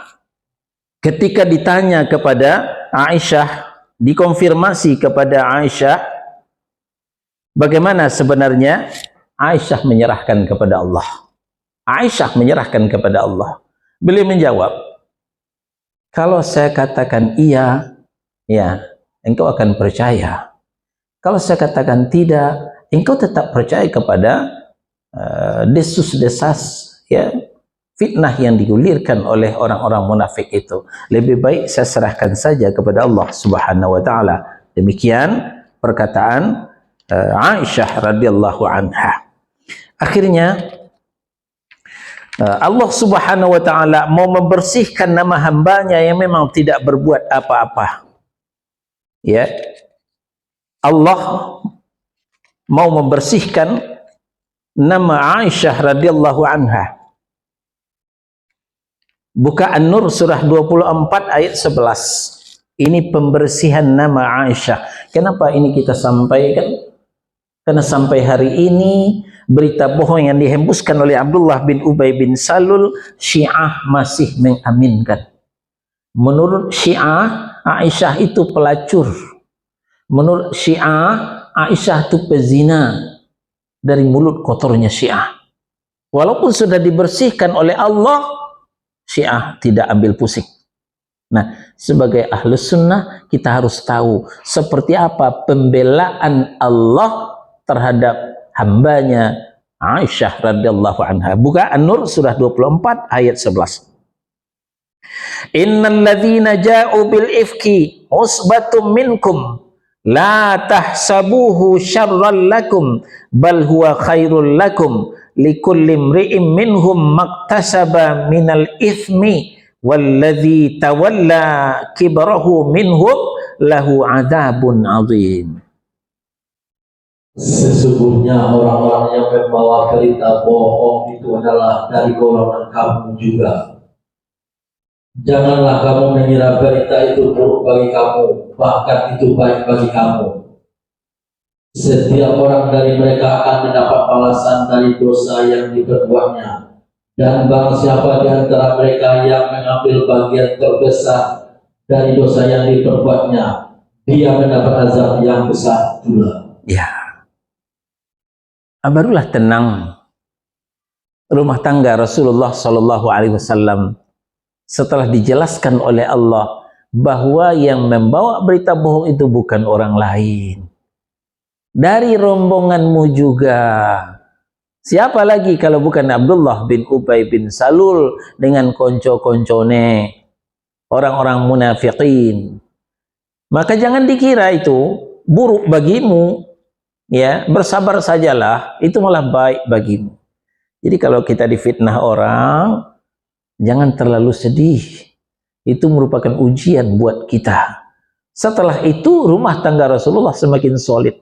ketika ditanya kepada Aisyah, dikonfirmasi kepada Aisyah bagaimana sebenarnya, Aisyah menyerahkan kepada Allah. Aisyah menyerahkan kepada Allah. Beliau menjawab, kalau saya katakan iya, ya, engkau akan percaya. Kalau saya katakan tidak, engkau tetap percaya kepada desus-desas, ya, fitnah yang digulirkan oleh orang-orang munafik itu. Lebih baik saya serahkan saja kepada Allah Subhanahu wa taala. Demikian perkataan Aisyah radhiyallahu anha. Akhirnya Allah Subhanahu wa taala mau membersihkan nama hambanya yang memang tidak berbuat apa-apa. Ya. Allah mau membersihkan nama Aisyah radhiyallahu anha. Buka An-Nur surah 24 ayat 11. Ini pembersihan nama Aisyah. Kenapa ini kita sampaikan? Karena sampai hari ini berita bohong yang dihembuskan oleh Abdullah bin Ubay bin Salul, Syiah masih mengaminkan. Menurut Syiah, Aisyah itu pelacur. Menurut Syiah, Aisyah itu pezina. Dari mulut kotornya Syiah. Walaupun sudah dibersihkan oleh Allah, Syiah tidak ambil pusing. Nah, sebagai ahlus sunnah kita harus tahu seperti apa pembelaan Allah terhadap hambanya Aisyah radhiyallahu anha. Buka An-Nur surah 24 ayat 11. Innal ladzina ja'u bil ifki usbatum minkum la tahsabuhu syarran lakum bal huwa khairul lakum likulli imri'in minhum maktasaba minal ithmi walladzi tawalla kibrahu minhum lahu adzabun adzim. Sesungguhnya orang-orang yang membawa berita bohong itu adalah dari golongan kamu juga. Janganlah kamu mengira berita itu buruk bagi kamu, bahkan itu baik bagi kamu. Setiap orang dari mereka akan mendapat balasan dari dosa yang diperbuatnya. Dan barang siapa di antara mereka yang mengambil bagian terbesar dari dosa yang diperbuatnya, dia mendapat azab yang besar pula. Ya. Barulah tenang rumah tangga Rasulullah Shallallahu Alaihi Wasallam setelah dijelaskan oleh Allah bahwa yang membawa berita bohong itu bukan orang lain, dari rombonganmu juga. Siapa lagi kalau bukan Abdullah bin Ubay bin Salul dengan konco-koncone orang-orang munafikin. Maka jangan dikira itu buruk bagimu. Ya, bersabar sajalah, itu malah baik bagimu. Jadi kalau kita difitnah orang, jangan terlalu sedih. Itu merupakan ujian buat kita. Setelah itu rumah tangga Rasulullah semakin solid.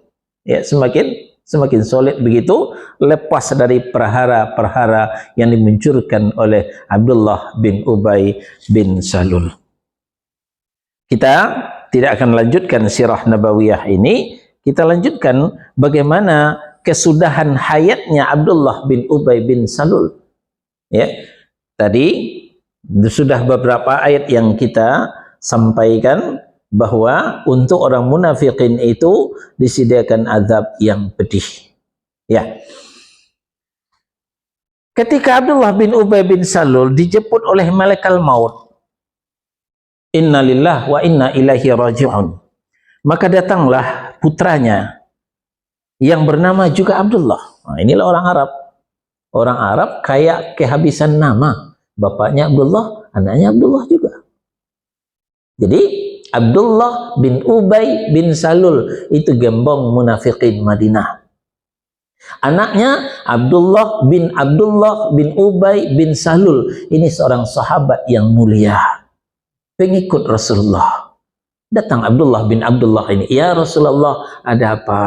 Ya, semakin solid begitu, lepas dari perhara-perhara yang dimunculkan oleh Abdullah bin Ubay bin Salul. Kita tidak akan lanjutkan sirah nabawiyah ini. Kita lanjutkan bagaimana kesudahan hayatnya Abdullah bin Ubay bin Salul. Ya, tadi sudah beberapa ayat yang kita sampaikan bahwa untuk orang munafikin itu disediakan azab yang pedih. Ya. Ketika Abdullah bin Ubay bin Salul dijemput oleh malaikat maut, inna lillahi wa inna ilaihi raji'un, maka datanglah putranya yang bernama juga Abdullah. Nah, inilah orang Arab. Orang Arab kayak kehabisan nama. Bapaknya Abdullah, anaknya Abdullah juga. Jadi Abdullah bin Ubay bin Salul itu gembong munafikin Madinah. Anaknya Abdullah bin Ubay bin Salul. Ini seorang sahabat yang mulia, pengikut Rasulullah. Datang Abdullah bin Abdullah ini, ya Rasulullah, ada apa?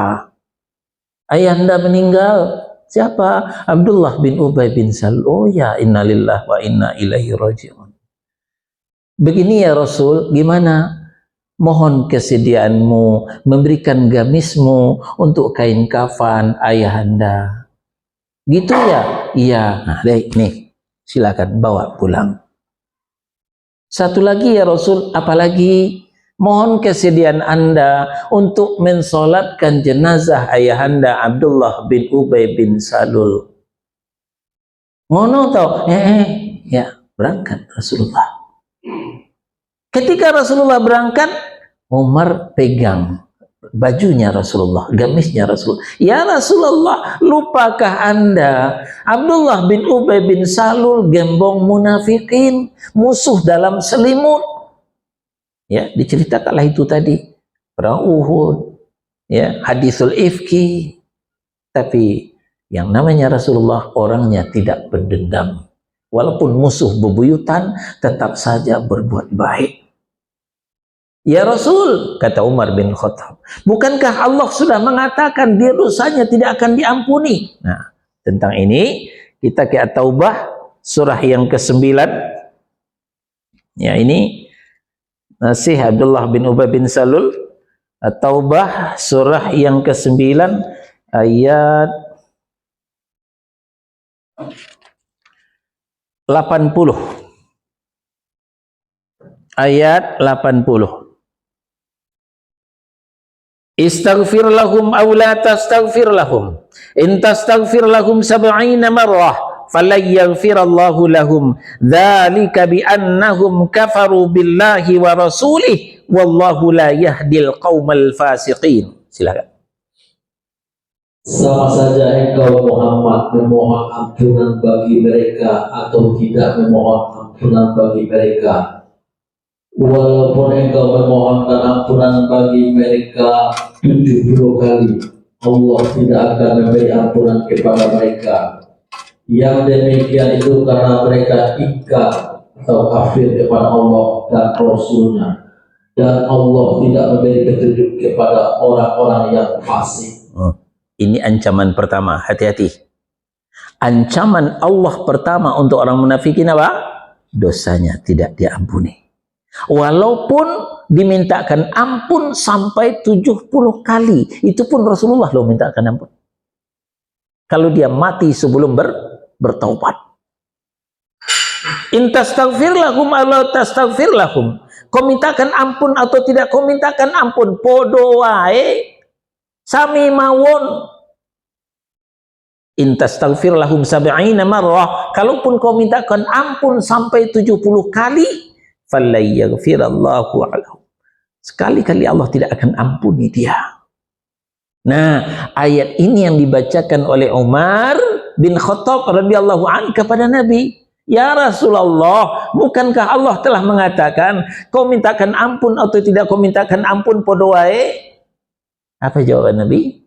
Ayahanda meninggal. Siapa? Abdullah bin Ubay bin Salul. Oh ya, innalillahi wa inna ilaihi raji'un. Begini ya Rasul, gimana? Mohon kesediaanmu memberikan gamismu untuk kain kafan ayahanda. Gitu ya? Iya. Nah, nih, silakan bawa pulang. Satu lagi ya Rasul, apalagi? Mohon kesediaan Anda untuk mensolatkan jenazah ayahanda Abdullah bin Ubay bin Salul. Ngono tau? Ya, berangkat Rasulullah. Ketika Rasulullah berangkat, Umar pegang bajunya Rasulullah, gamisnya Rasulullah. Ya Rasulullah, lupakah Anda Abdullah bin Ubay bin Salul gembong munafikin, musuh dalam selimut? Ya, diceritakanlah itu tadi, perang Uhud, ya, hadisul ifki. Tapi yang namanya Rasulullah orangnya tidak berdendam. Walaupun musuh bebuyutan, tetap saja berbuat baik. Ya Rasul, kata Umar bin Khattab, bukankah Allah sudah mengatakan dia dosanya tidak akan diampuni? Nah, tentang ini kita ke At-Taubah surah yang ke-9. Ya, ini Nasih Abdullah bin Ubay bin Salul, At-Taubah surah yang ke-9 ayat 80. Ayat 80. Istaghfir lahum aw la tastaghfir lahum in tastaghfir lahum 70 marrah falan yaghfirallahu lahum dzalika bi annahum kafaru billahi wa rasulih wallahu la yahdil qaumal fasiqin. Silakan. Sama saja engkau Muhammad memohon ampunan bagi mereka atau tidak memohon ampunan bagi mereka. Walaupun engkau memohonkan ampunan bagi mereka 70 kali, Allah tidak akan memberi ampunan kepada mereka. Yang demikian itu karena mereka ingkar atau kafir kepada Allah dan Rasulnya. dan Allah tidak memberi petunjuk kepada orang-orang yang fasik. Ini ancaman pertama, hati-hati. Ancaman Allah pertama untuk orang munafikin apa? Dosanya tidak diampuni. Walaupun dimintakan ampun sampai 70 kali, itu pun Rasulullah loh mintakan ampun. Kalau dia mati sebelum bertaubat. In tastaghfir lahum Allah tastaghfir lahum. Kau mintakan ampun atau tidak kau mintakan ampun, podo wae sami mawon. In tastaghfir lahum 70 marrah. Kalaupun kau mintakan ampun sampai 70 kali, falayyaghfirallahu lahum. Sekali-kali Allah tidak akan ampuni dia. Nah, ayat ini yang dibacakan oleh Umar bin Khattab radhiyallahu anhu kepada Nabi. Ya Rasulullah, bukankah Allah telah mengatakan kau mintakan ampun atau tidak kau mintakan ampun podo wae? Apa jawaban Nabi?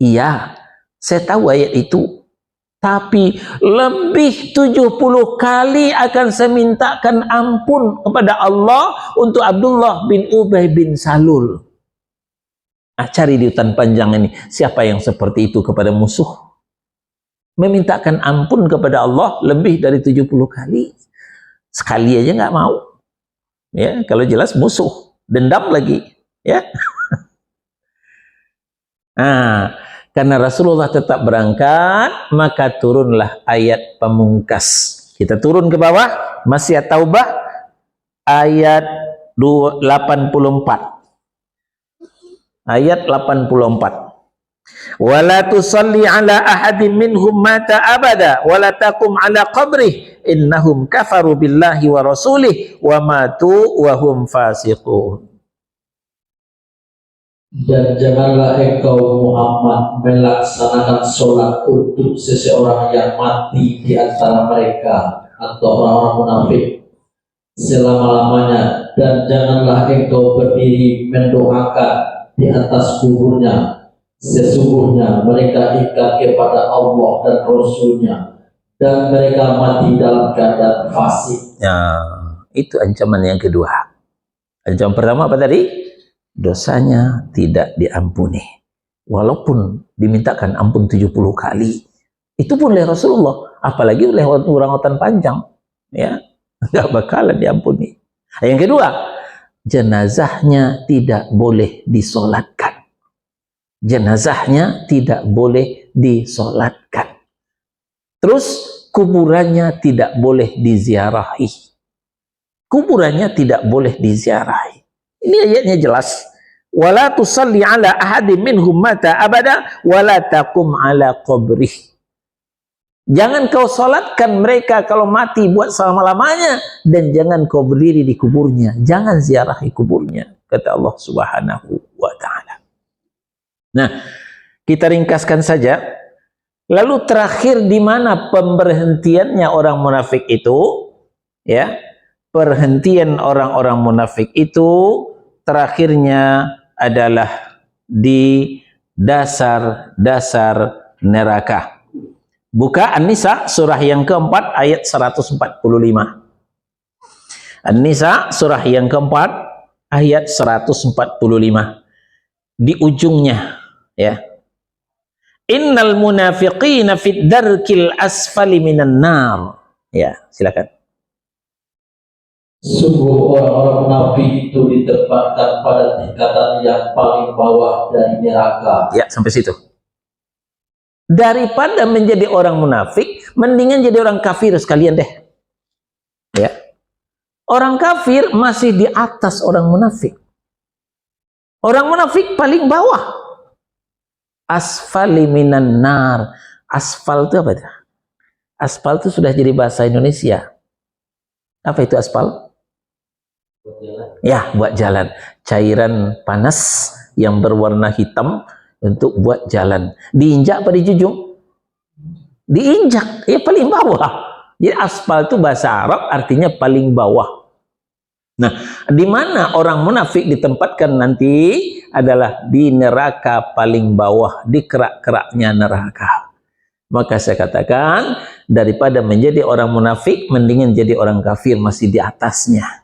Iya, saya tahu ayat itu. Tapi lebih 70 kali akan saya mintakan ampun kepada Allah untuk Abdullah bin Ubay bin Salul. Nah, cari di hutan panjang ini, siapa yang seperti itu kepada musuh? Memintakan ampun kepada Allah lebih dari 70 kali. Sekali aja nggak mau. Ya, kalau jelas musuh, dendam lagi, ya. Nah, karena Rasulullah tetap berangkat, maka turunlah ayat pamungkas. Kita turun ke bawah, masih Taubah ayat 84. Ayat 84. Wala tusalli ala ahadin minhum mata abada wala taqum ala qabrih innahum kafaru billahi wa rasulih wa matu wa hum fasiqun. Dan janganlah engkau Muhammad melaksanakan sholat untuk seseorang yang mati di antara mereka atau orang-orang munafik selama-lamanya, dan janganlah engkau berdiri mendoakan di atas kuburnya. Sesungguhnya mereka ikat kepada Allah dan Rasulnya, dan mereka mati dalam keadaan fasik. Ya, itu ancaman yang kedua. Ancaman pertama apa tadi? Dosanya tidak diampuni. Walaupun dimintakan ampun 70 kali. Itu pun oleh Rasulullah. Apalagi oleh orang-orang panjang. Ya, nggak bakalan diampuni. Yang kedua, jenazahnya tidak boleh disolatkan. Jenazahnya tidak boleh disolatkan. Terus kuburannya tidak boleh diziarahi. Kuburannya tidak boleh diziarahi. Ini ayatnya jelas. Wala tusalli ala ahadin minhum mata abada wala taqum ala qabrih. Jangan kau solatkan mereka kalau mati buat selama-lamanya, dan jangan kau berdiri di kuburnya. Jangan ziarahi kuburnya, kata Allah Subhanahu wa ta'ala. Nah, kita ringkaskan saja. Lalu terakhir di mana pemberhentiannya orang munafik itu? Ya, perhentian orang-orang munafik itu terakhirnya adalah di dasar-dasar neraka. Buka An-Nisa surah yang keempat ayat 145. An-Nisa surah yang keempat ayat 145. Di ujungnya, ya. Innal munafiqina fid darkil asfali minan nar. Ya, silakan. Sungguh orang-orang munafik itu ditempatkan pada tingkatan yang paling bawah dari neraka. Ya, sampai situ. Daripada menjadi orang munafik, mendingan jadi orang kafir sekalian deh. Ya. Orang kafir masih di atas orang munafik. Orang munafik paling bawah. Asfali minan nar. Asfal itu apa? Aspal itu sudah jadi bahasa Indonesia. Apa itu aspal? Ya, buat jalan. Cairan panas yang berwarna hitam untuk buat jalan. Diinjak apa dijunjung? Diinjak, ya paling bawah. Jadi aspal itu bahasa Arab artinya paling bawah. Nah, di mana orang munafik ditempatkan nanti adalah di neraka paling bawah, di kerak-keraknya neraka. Maka saya katakan, daripada menjadi orang munafik, mendingan jadi orang kafir masih di atasnya.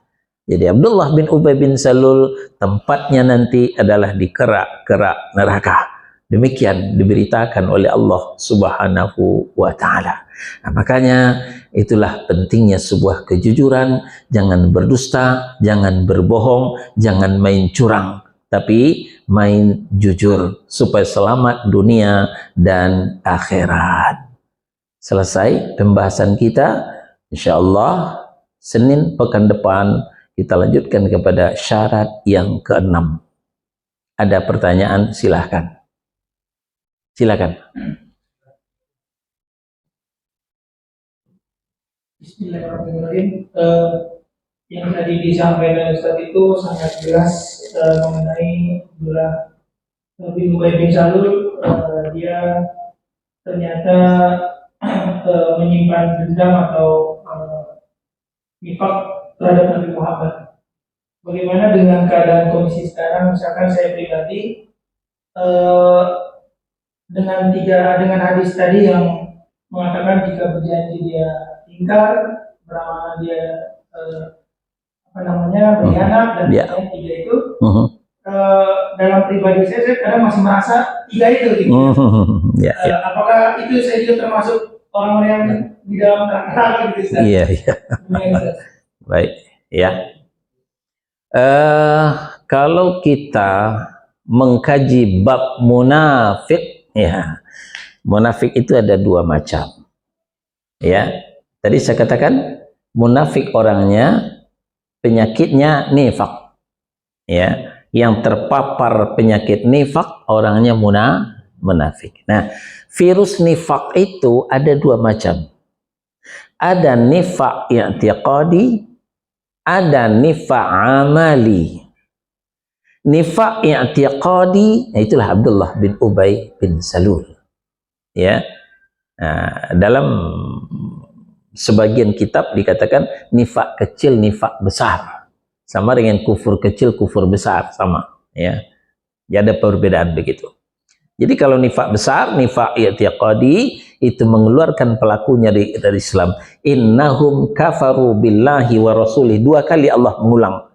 Jadi Abdullah bin Ubay bin Salul tempatnya nanti adalah di kerak-kerak neraka. Demikian diberitakan oleh Allah Subhanahu wa Ta'ala. Nah, makanya itulah pentingnya sebuah kejujuran, jangan berdusta, jangan berbohong, jangan main curang, tapi main jujur supaya selamat dunia dan akhirat. Selesai pembahasan kita, insyaallah Senin pekan depan kita lanjutkan kepada syarat yang keenam. Ada pertanyaan? Silahkan. Silakan. Bismillahirrahmanirrahim. Yang tadi disampaikan Ustaz itu sangat jelas mengenai Abdullah bin Ubay bin Salul. Dia ternyata menyimpan dendam atau nifak terhadap Nabi Muhammad. Bagaimana dengan keadaan kondisi sekarang? Misalkan saya pribadi dengan hadis tadi yang mengatakan jika berjanji dia ingkar, beramal dia berkhianat dan tiga itu. Dalam pribadi saya kadang masih merasa tiga itu gitu. Apakah itu saya juga termasuk orang-orang yang di dalam neraka gitu? Iya. Baik, ya. Kalau kita mengkaji bab munafik, ya, munafik itu ada dua macam. Ya, tadi saya katakan munafik orangnya penyakitnya nifak. Ya, yang terpapar penyakit nifak orangnya munafik. Nah, virus nifak itu ada dua macam. Ada nifak i'tiqadi, ada nifak amali. Nifak i'tiqadi, itulah Abdullah bin Ubay bin Salul. Ya. Nah, dalam sebagian kitab dikatakan nifak kecil, nifak besar. Sama dengan kufur kecil, kufur besar, sama, ya. Jadi ada perbedaan begitu. Jadi kalau nifak besar, nifak i'tiqadi, itu mengeluarkan pelakunya dari Islam. Innahum kafaru billahi wa rasulih. Dua kali Allah mengulang.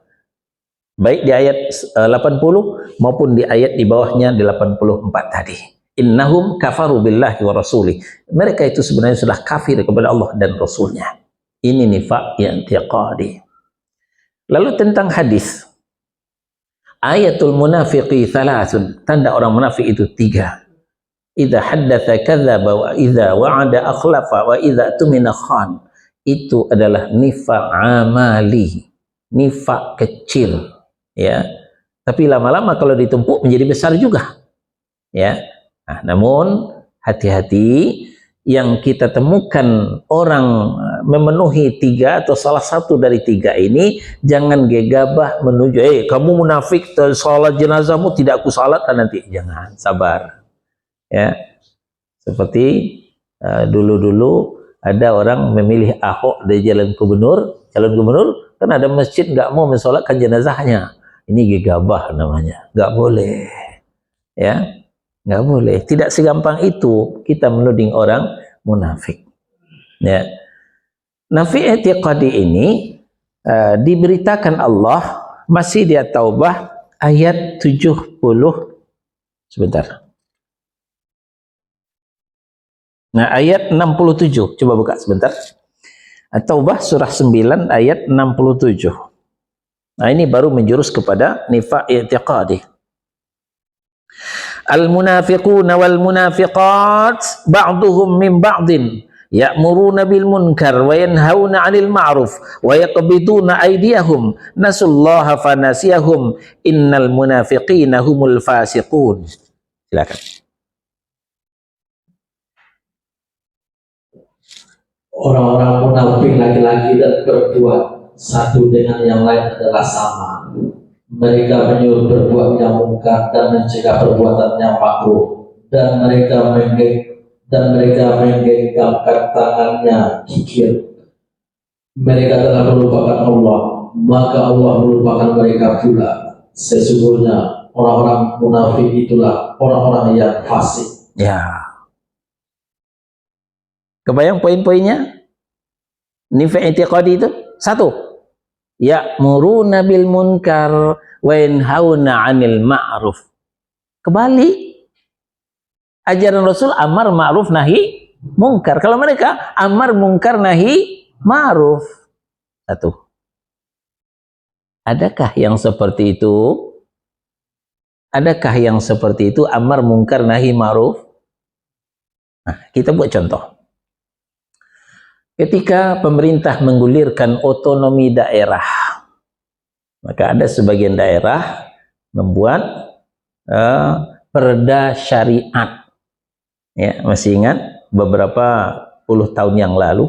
Baik di ayat 80 maupun di ayat di bawahnya di 84 tadi. Innahum kafaru billahi wa rasulih. Mereka itu sebenarnya sudah kafir kepada Allah dan Rasulnya. Ini nifak i'tiqadi. Lalu tentang hadis, ayatul munafiqi thalathun, tanda orang munafik itu tiga. Idza haddatsa kadzdzaba wa idza wa'ada akhlafa wa idza tumina khan. Itu adalah nifaq amali, nifaq kecil, ya. Tapi lama-lama kalau ditumpuk menjadi besar juga, ya. Nah, namun hati-hati, yang kita temukan orang memenuhi tiga atau salah satu dari tiga ini, jangan gegabah menuju, kamu munafik, salat jenazahmu tidak aku salatkan nanti. Jangan, sabar. Ya, seperti dulu-dulu ada orang memilih Ahok dari calon gubernur, kan ada masjid nggak mau mensolatkan jenazahnya. Ini gegabah namanya, nggak boleh. Ya. Nggak boleh. Tidak segampang itu kita menuding orang munafik. Ya. Nafi i'tiqadi ini diberitakan Allah masih di At-Taubah ayat 70. Sebentar. Nah, ayat 67. Coba buka sebentar. At-Taubah surah 9 ayat 67. Nah, ini baru menjurus kepada nifaq i'tiqadi. Al-munafiquna wal munafiqat ba'duhum min ba'din ya'muruna bil munkar wa yanhauna 'anil ma'ruf wa yaqbiduna aydiyahum nasullaha fanasiyahum innal munafiqina humul fasiqun. Silakan. Orang-orang munafik laki-laki dan perempuan satu dengan yang lain adalah sama. Mereka menyuruh berbuat yang mungkar dan mencegah perbuatan yang makruh, dan mereka menggenggamkan tangannya kikir. Mereka telah melupakan Allah, maka Allah melupakan mereka pula. Sesungguhnya orang-orang munafik itulah orang-orang yang fasik. Ya. Kebayang poin-poinnya? Nifaq i'tiqadi itu satu, ya'muruna bil munkar wa yanhauna 'anil ma'ruf. Kebalik. Ajaran Rasul amar ma'ruf nahi mungkar. Kalau mereka amar mungkar nahi ma'ruf. Satu. Adakah yang seperti itu? Adakah yang seperti itu amar mungkar nahi ma'ruf? Nah, kita buat contoh. Ketika pemerintah menggulirkan otonomi daerah, maka ada sebagian daerah membuat perda syariat. Ya, masih ingat beberapa puluh tahun yang lalu,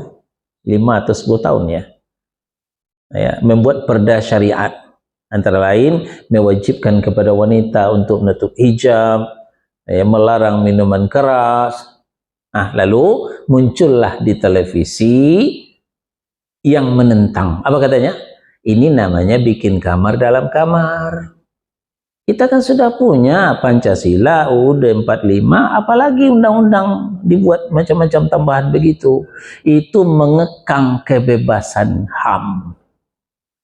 5 atau 10 tahun ya. Ya, membuat perda syariat. Antara lain mewajibkan kepada wanita untuk menutup hijab, ya, melarang minuman keras. Nah, lalu muncullah di televisi yang menentang. Apa katanya? Ini namanya bikin kamar dalam kamar. Kita kan sudah punya Pancasila, UUD 45, apalagi undang-undang dibuat macam-macam tambahan begitu. Itu mengekang kebebasan HAM.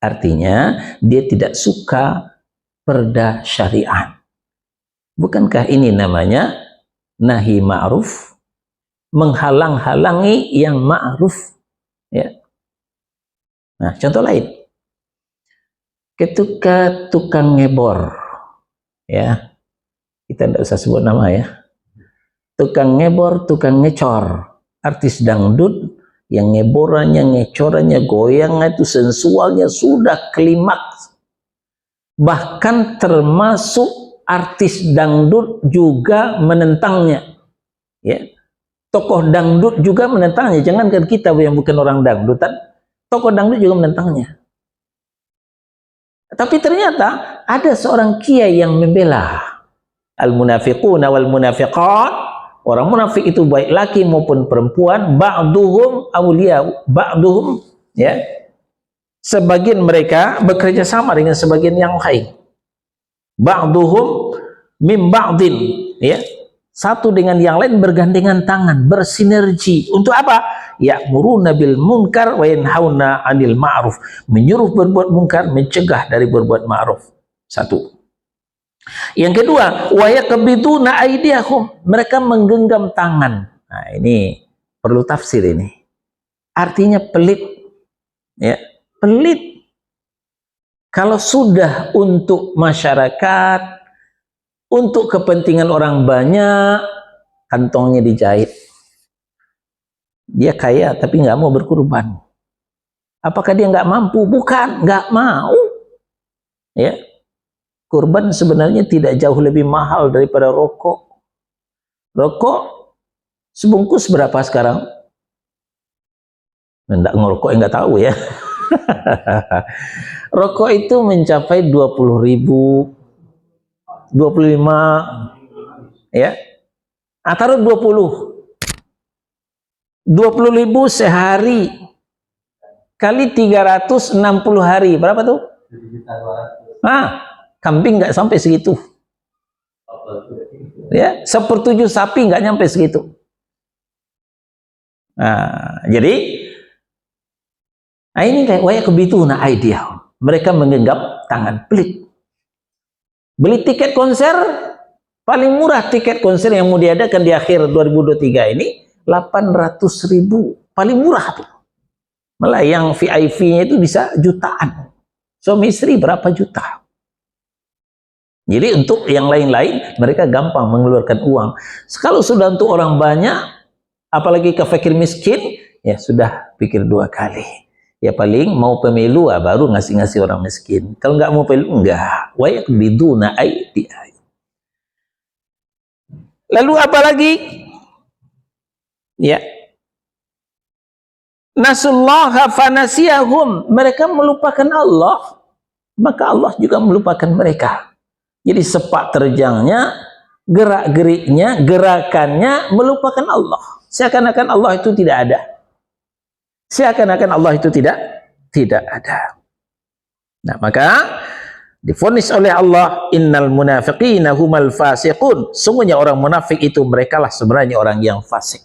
Artinya dia tidak suka perda syariat. Bukankah ini namanya nahi ma'ruf? Menghalang-halangi yang ma'ruf, ya. Nah, contoh lain, ketika tukang ngebor, ya, kita tidak usah sebut nama ya, tukang ngebor, tukang ngecor, artis dangdut yang ngeborannya, ngecorannya, goyangnya itu sensualnya sudah klimaks, bahkan termasuk artis dangdut juga menentangnya, ya. Tokoh dangdut juga menentangnya. Jangankan kita yang bukan orang dangdutan, tokoh dangdut juga menentangnya. Tapi ternyata ada seorang kiai yang membela al-munafiquna wal munafiqat. Orang munafik itu baik laki maupun perempuan, ba'duhum awliya, ba'duhum, ya. Sebagian mereka bekerja sama dengan sebagian yang lain. Ba'duhum mim ba'din, ya. Satu dengan yang lain bergandengan tangan, bersinergi. Untuk apa? Ya'muruna bil munkar wa yanhauna 'anil ma'ruf. Menyuruh berbuat munkar, mencegah dari berbuat ma'ruf. Satu. Yang kedua, wa yaqbiduna aydiyahum. Mereka menggenggam tangan. Nah, ini perlu tafsir ini. Artinya pelit. Ya, pelit. Kalau sudah untuk masyarakat, untuk kepentingan orang banyak, kantongnya dijahit. Dia kaya tapi nggak mau berkurban. Apakah dia nggak mampu? Bukan, nggak mau. Ya, kurban sebenarnya tidak jauh lebih mahal daripada rokok. Rokok sebungkus berapa sekarang? Nggak ngerokok, nggak tahu ya. Rokok itu mencapai 20.000. 25, ya, taruh 20.000 sehari kali 360 hari, berapa tuh? Kambing nggak sampai segitu, ya, 1/7 sapi nggak nyampe segitu. Jadi ini kayak waya kebituna idea, mereka menggenggam tangan, pelit. Beli tiket konser, paling murah tiket konser yang mau diadakan di akhir 2023 ini 800.000, paling murah tuh. Malah yang VIP-nya itu bisa jutaan. Suami istri berapa juta. Jadi untuk yang lain-lain mereka gampang mengeluarkan uang. Kalau sudah untuk orang banyak, apalagi ke fakir miskin, ya sudah pikir 2 kali. Ya paling mau pemilu baru ngasih-ngasih orang miskin. Kalau nggak mau pemilu, enggak. Wa yaqbiduna aydiyahum. Lalu apa lagi? Ya. Nasullaha fanasiyahum. Mereka melupakan Allah, maka Allah juga melupakan mereka. Jadi sepak terjangnya, gerak-geriknya, gerakannya melupakan Allah. Seakan-akan Allah itu tidak ada. Seakan-akan Allah itu tidak ada. Nah, maka divonis oleh Allah, innal munafiqina humal fasiqun. Sungguhnya orang munafik itu merekalah sebenarnya orang yang fasik.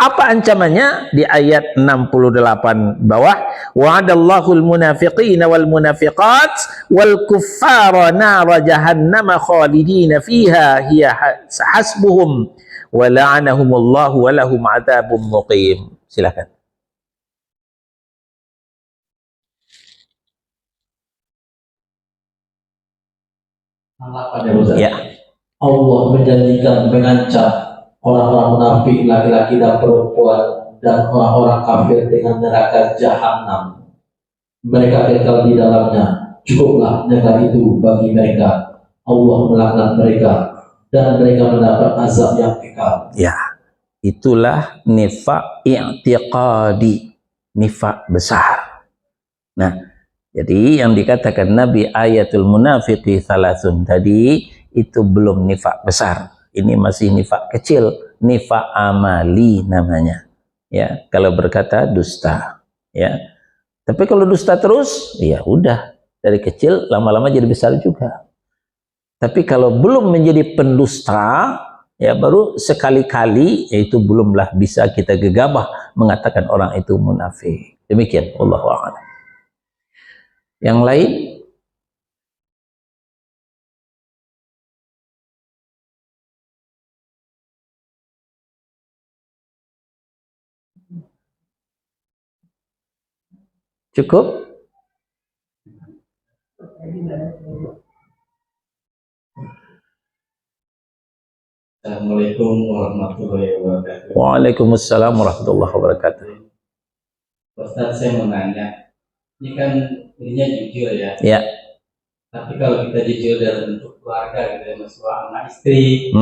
Apa ancamannya? Di ayat 68 bawah, wa'adallahu al-munafiqina wal munafiqat wal kuffara nara jahannama khalidina fiha hiya hasbuhum wa la'anahumullahu wa lahum 'adzabun muqim. Silakan. Ya. Allah menjanjikan mengancam orang-orang munafik laki-laki dan perempuan dan orang-orang kafir dengan neraka jahanam. Mereka kekal di dalamnya. Cukuplah neraka itu bagi mereka. Allah melaknat mereka dan mereka mendapat azab yang kekal. Ya, itulah nifaq i'tiqadi, nifaq besar. Nah, jadi yang dikatakan Nabi ayatul munafiqi salasun tadi itu belum nifaq besar. Ini masih nifaq kecil, nifaq amali namanya. Ya, kalau berkata dusta, ya. Tapi kalau dusta terus, ya udah, dari kecil lama-lama jadi besar juga. Tapi kalau belum menjadi pendusta, ya baru sekali-kali, yaitu belumlah bisa kita gegabah mengatakan orang itu munafik. Demikian, wallahu a'lam. Yang lain? Cukup? Assalamualaikum warahmatullahi wabarakatuh. Waalaikumsalam warahmatullahi wabarakatuh. Ustaz, saya mau nanya, ini kan ininya jujur ya. Ya. Tapi kalau kita jujur dalam bentuk keluarga gitu ya, sama istri,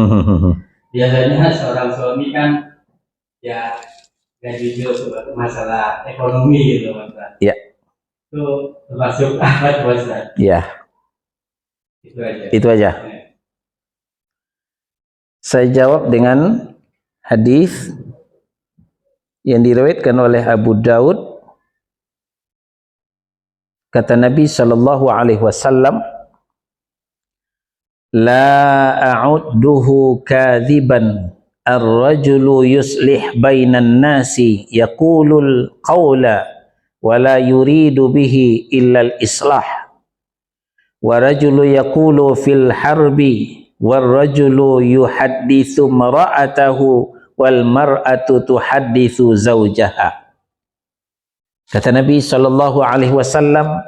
biasanya seorang suami kan ya gak jujur soal masalah ekonomi gitu, Ustaz. Ya. Itu termasuk apa, Ustaz? Ya. Itu aja. Itu aja. Ya. Saya jawab dengan hadis yang diriwayatkan oleh Abu Daud. Kata Nabi sallallahu alaihi wasallam, la a'udduhu kadhiban ar-rajulu yuslih bainan nasi yaqulul qawla wa la yuridu bihi illa al-islah wa rajulu yaqulu fil harbi war rajulu yuhadditsu mar'atahu wal mar'atu tuhadditsu zawjaha. Kata Nabi sallallahu alaihi wasallam,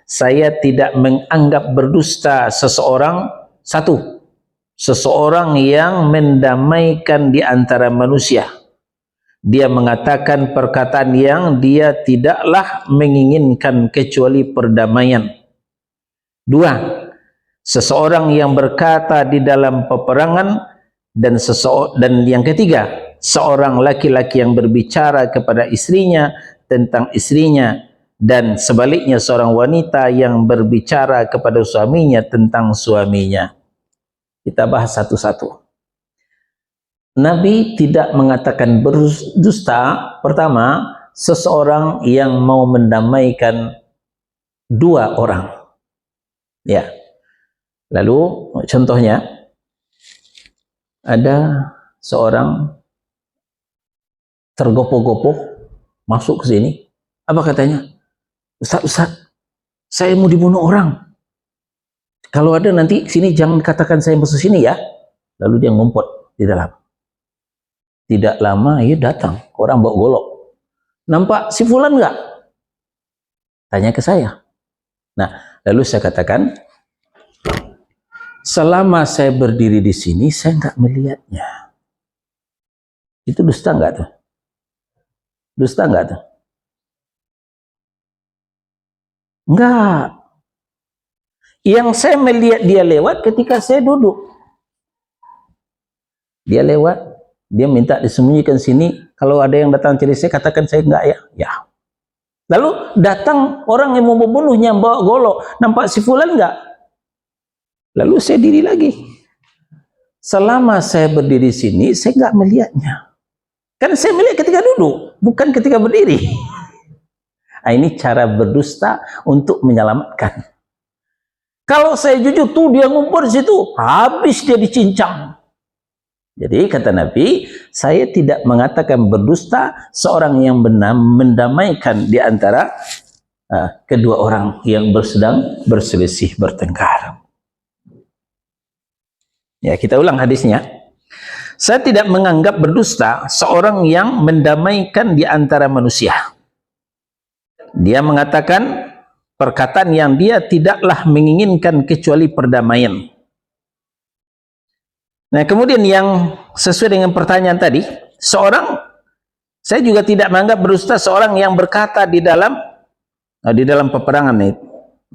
saya tidak menganggap berdusta seseorang, satu, seseorang yang mendamaikan di antara manusia. Dia mengatakan perkataan yang dia tidaklah menginginkan kecuali perdamaian. Dua, seseorang yang berkata di dalam peperangan, dan yang ketiga, seorang laki-laki yang berbicara kepada istrinya tentang istrinya, dan sebaliknya seorang wanita yang berbicara kepada suaminya tentang suaminya. Kita bahas satu-satu. Nabi tidak mengatakan berdusta. Pertama, seseorang yang mau mendamaikan dua orang. Ya. Lalu contohnya, ada seorang tergopoh-gopoh masuk ke sini. Apa katanya? Ustaz, saya mau dibunuh orang. Kalau ada nanti sini jangan katakan saya masuk sini ya. Lalu dia ngumpet di dalam. Tidak lama ia datang, orang bawa golok. Nampak si fulan enggak? Tanya ke saya. Nah, lalu saya katakan, selama saya berdiri di sini saya enggak melihatnya. Itu dusta enggak tuh? Dusta enggak tuh? Enggak. Yang saya melihat dia lewat ketika saya duduk. Dia lewat, dia minta disembunyikan sini. Kalau ada yang datang cari saya, katakan saya enggak ya. Ya. Lalu datang orang yang mau membunuhnya, bawa golok. Nampak si fulan enggak? Lalu saya diri lagi. Selama saya berdiri sini, saya enggak melihatnya. Kan saya melihat ketika duduk, bukan ketika berdiri. Nah, ini cara berdusta untuk menyelamatkan. Kalau saya jujur tuh dia ngumpul di situ, habis dia dicincang. Jadi kata Nabi, saya tidak mengatakan berdusta seorang yang mendamaikan di antara kedua orang yang sedang berselisih, bertengkar. Ya, kita ulang hadisnya. Saya tidak menganggap berdusta seorang yang mendamaikan di antara manusia. Dia mengatakan perkataan yang dia tidaklah menginginkan kecuali perdamaian. Nah, kemudian yang sesuai dengan pertanyaan tadi, saya juga tidak menganggap berdusta seorang yang berkata di dalam peperangan nih,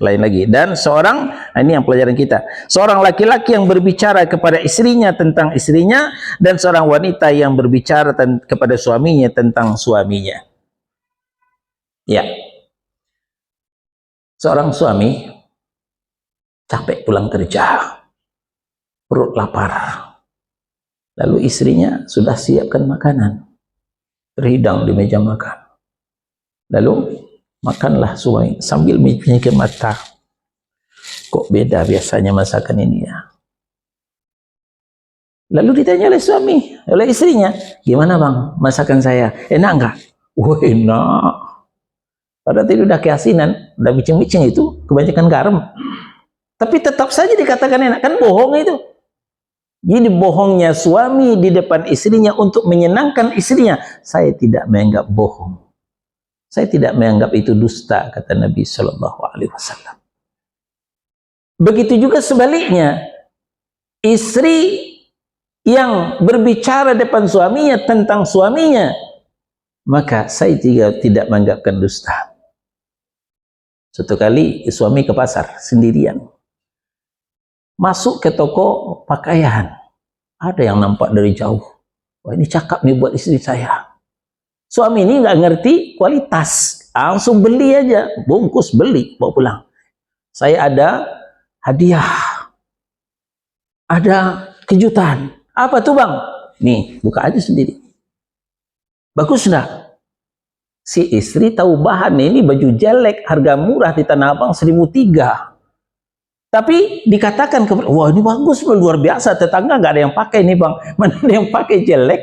lain lagi. Dan ini yang pelajaran kita, seorang laki-laki yang berbicara kepada istrinya tentang istrinya, dan seorang wanita yang berbicara kepada suaminya tentang suaminya. Ya, seorang suami capek pulang kerja, perut lapar, lalu istrinya sudah siapkan makanan, terhidang di meja makan, lalu makanlah suami sambil menyingkir mata. Kok beda biasanya masakan ini ya? Lalu ditanya oleh istrinya, gimana bang masakan saya? Enak enggak? Wah, enak. Padahal itu udah keasinan, udah bicing-bicing itu, kebanyakan garam. Tapi tetap saja dikatakan enak, kan bohong itu. Jadi bohongnya suami di depan istrinya untuk menyenangkan istrinya, saya tidak menganggap bohong. Saya tidak menganggap itu dusta, kata Nabi Shallallahu Alaihi Wasallam. Begitu juga sebaliknya, istri yang berbicara depan suaminya tentang suaminya, maka saya juga tidak menganggapkan dusta. Suatu kali suami ke pasar sendirian, masuk ke toko pakaian, ada yang nampak dari jauh, wah ini cakep nih buat istri saya. Suami ini nggak ngerti kualitas, langsung beli aja, bungkus beli, bawa pulang. Saya ada hadiah, ada kejutan. Apa tuh bang? Nih, buka aja sendiri. Bagus enggak? Si istri tahu bahan ini baju jelek, harga murah di Tanah Abang 1.003. Tapi dikatakan, wah ini bagus, luar biasa, tetangga nggak ada yang pakai nih bang. Mana ada yang pakai jelek?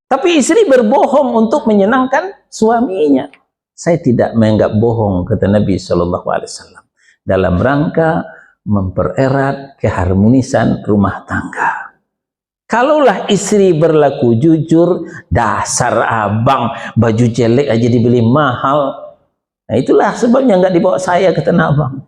Tapi istri berbohong untuk menyenangkan suaminya. Saya tidak menganggap bohong, kata Nabi Shallallahu Alaihi Wasallam, dalam rangka mempererat keharmonisan rumah tangga. Kalaulah istri berlaku jujur, dasar abang, baju jelek aja dibeli mahal. Nah itulah sebabnya nggak dibawa saya ke Tanah Abang.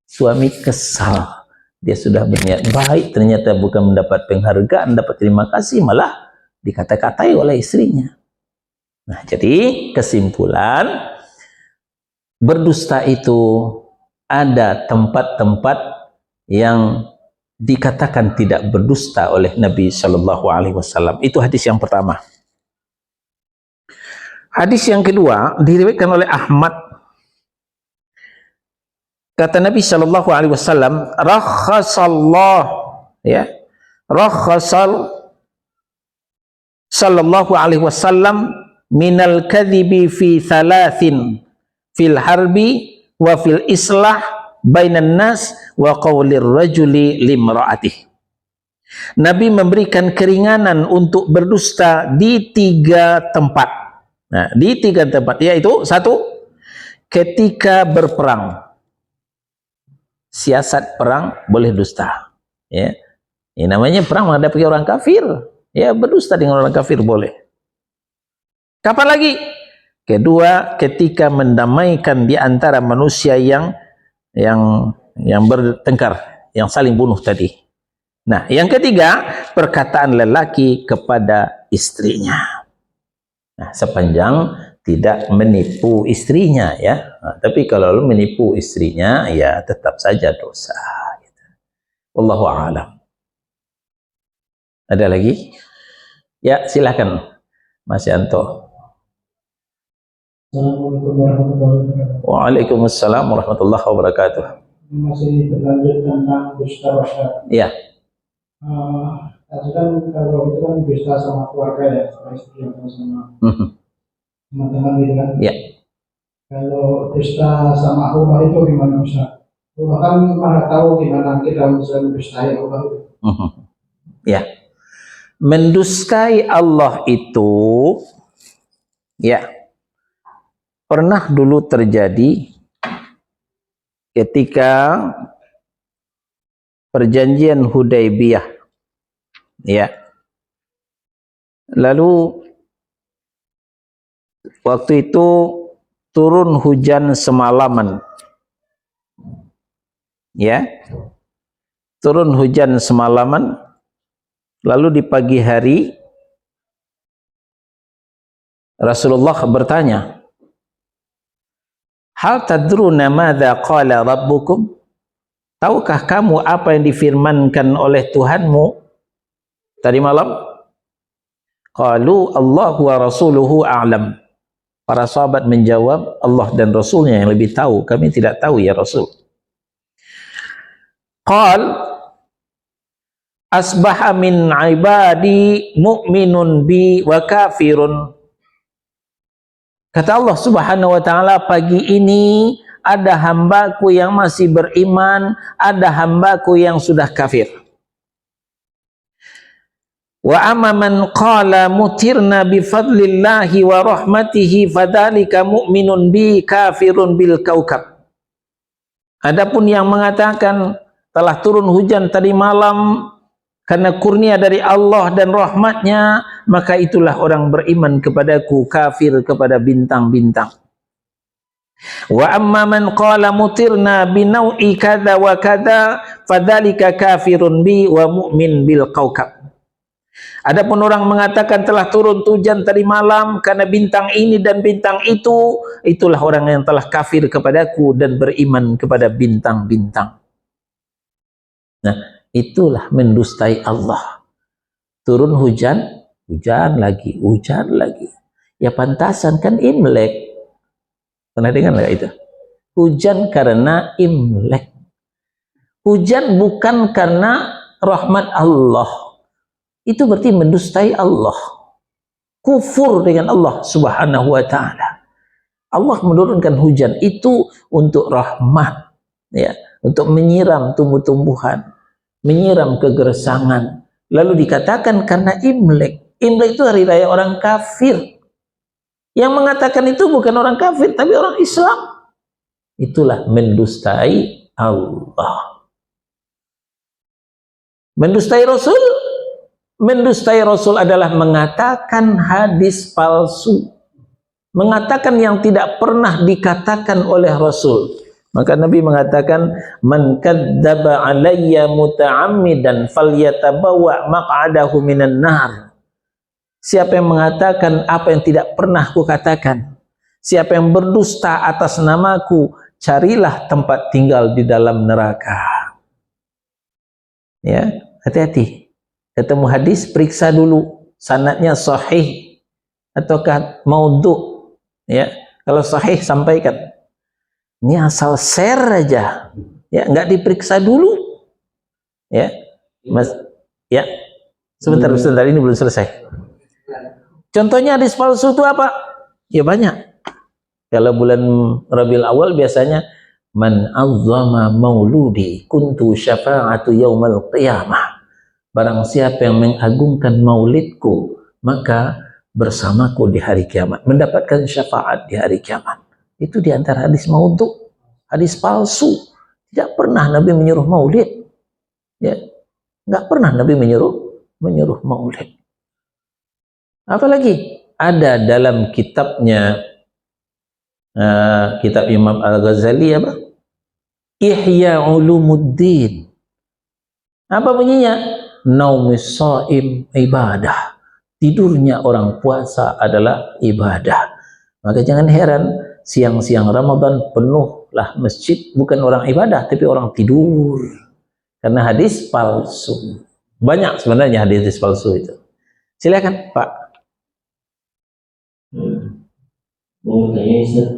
Suami kesal, dia sudah berniat baik, ternyata bukan mendapat penghargaan, dapat terima kasih, malah dikata-katai oleh istrinya. Nah, jadi kesimpulan, berdusta itu ada tempat-tempat yang dikatakan tidak berdusta oleh Nabi Shallallahu Alaihi Wasallam. Itu hadis yang pertama. Hadis yang kedua diriwayatkan oleh Ahmad. Kata Nabi Shallallahu Alaihi Wasallam, rakhasal Sallallahu Alaihi Wasallam minal kadhibi fi thalathin fil harbi wa fil islah bainan nas wa qawlir rajuli limra'atih. Nabi memberikan keringanan untuk berdusta di 3 tempat. Nah, di 3 tempat, yaitu 1, ketika berperang. Siasat perang boleh dusta. Ya. Ini namanya perang menghadapi orang kafir. Ya, berdusta dengan orang kafir boleh. Kapan lagi? Kedua, ketika mendamaikan di antara manusia yang bertengkar, yang saling bunuh tadi. Nah, yang ketiga, perkataan lelaki kepada istrinya. Nah, sepanjang tidak menipu istrinya ya. Nah, tapi kalau menipu istrinya ya tetap saja dosa. Wallahu a'lam. Ada lagi? Ya, silakan Mas Yanto. Assalamualaikum warahmatullahi wabarakatuh. Waalaikumsalam warahmatullahi wabarakatuh. Masih berlanjut tentang dusta Ustaz. Iya. Tadi kan kalau itu kan dusta sama keluarga ya, sama istri atau sama teman-teman gitu kan. Iya. Kalau dusta sama Allah itu gimana Ustaz? Allah kan maha tahu gimana kita bisa mendustai Allah itu. Ya, mendustai Allah itu ya pernah dulu terjadi ketika perjanjian Hudaybiyah. Ya. Lalu waktu itu turun hujan semalaman. Ya. Turun hujan semalaman. Lalu di pagi hari Rasulullah bertanya, "Hal tadruna madza qala rabbukum?" Tahukah kamu apa yang difirmankan oleh Tuhanmu tadi malam? Qalu Allahu wa rasuluhu a'lam. Para sahabat menjawab, Allah dan Rasulnya yang lebih tahu, kami tidak tahu ya Rasul. Qal asbaha min ibadi mu'minun bi wa kafirun. Kata Allah Subhanahu wa taala, pagi ini ada hambaku yang masih beriman, ada hambaku yang sudah kafir. Wa amma man qala mutirna bi fadlillahi wa rahmatihi fadzalika mu'minun bi kafirun bil kaukab. Adapun yang mengatakan telah turun hujan tadi malam karena kurnia dari Allah dan rahmatnya, maka itulah orang beriman kepadaku, kafir kepada bintang-bintang. Wa amma man qala mutirna bi nau'i kadza wa kadza fadzalika kafirun bi wa mu'min bil kaukab. Adapun orang mengatakan telah turun hujan tadi malam karena bintang ini dan bintang itu, itulah orang yang telah kafir kepadaku dan beriman kepada bintang-bintang. Nah, itulah mendustai Allah. Turun hujan, hujan lagi, hujan lagi. Ya pantasan kan Imlek. Pernah dengar nggak itu? Hujan karena Imlek. Hujan bukan karena rahmat Allah. Itu berarti mendustai Allah. Kufur dengan Allah Subhanahu wa taala. Allah menurunkan hujan itu untuk rahmat, ya, untuk menyiram tumbuh-tumbuhan, menyiram kegersangan. Lalu dikatakan karena Imlek. Imlek itu hari raya orang kafir. Yang mengatakan itu bukan orang kafir, tapi orang Islam. Itulah mendustai Allah. Mendustai Rasul. Mendustai Rasul adalah mengatakan hadis palsu. Mengatakan yang tidak pernah dikatakan oleh Rasul. Maka Nabi mengatakan, "Man kadzdzaba alayya muta'ammidan falyatabawa maq'adahu minan nar." Siapa yang mengatakan apa yang tidak pernah kukatakan, siapa yang berdusta atas namaku, carilah tempat tinggal di dalam neraka. Ya, hati-hati. Ketemu hadis, periksa dulu sanadnya sahih ataukah maudhu. Ya, kalau sahih sampaikan. Ini asal share aja, ya, nggak diperiksa dulu, ya, Mas, ya, sebentar, ini belum selesai. Contohnya hadis palsu itu apa? Ya banyak. Kalau bulan Rabiul Awal biasanya man azzama mauludi kuntu syafa'atu yaumal qiyamah. Barang siapa yang mengagungkan maulidku, maka bersamaku di hari kiamat, mendapatkan syafaat di hari kiamat. Itu diantara hadis maudhu, hadis palsu. Tidak pernah Nabi menyuruh maulid. Ya, nggak pernah Nabi menyuruh maulid. Apalagi ada dalam kitabnya kitab Imam Al-Ghazali apa? Ihya Ulumuddin. Apa bunyinya? Naumis shaim ibadah. Tidurnya orang puasa adalah ibadah. Maka jangan heran siang-siang Ramadan penuhlah masjid, bukan orang ibadah tapi orang tidur. Karena hadis palsu. Banyak sebenarnya hadis palsu itu. Silakan, Pak. Mau tanya Ustaz,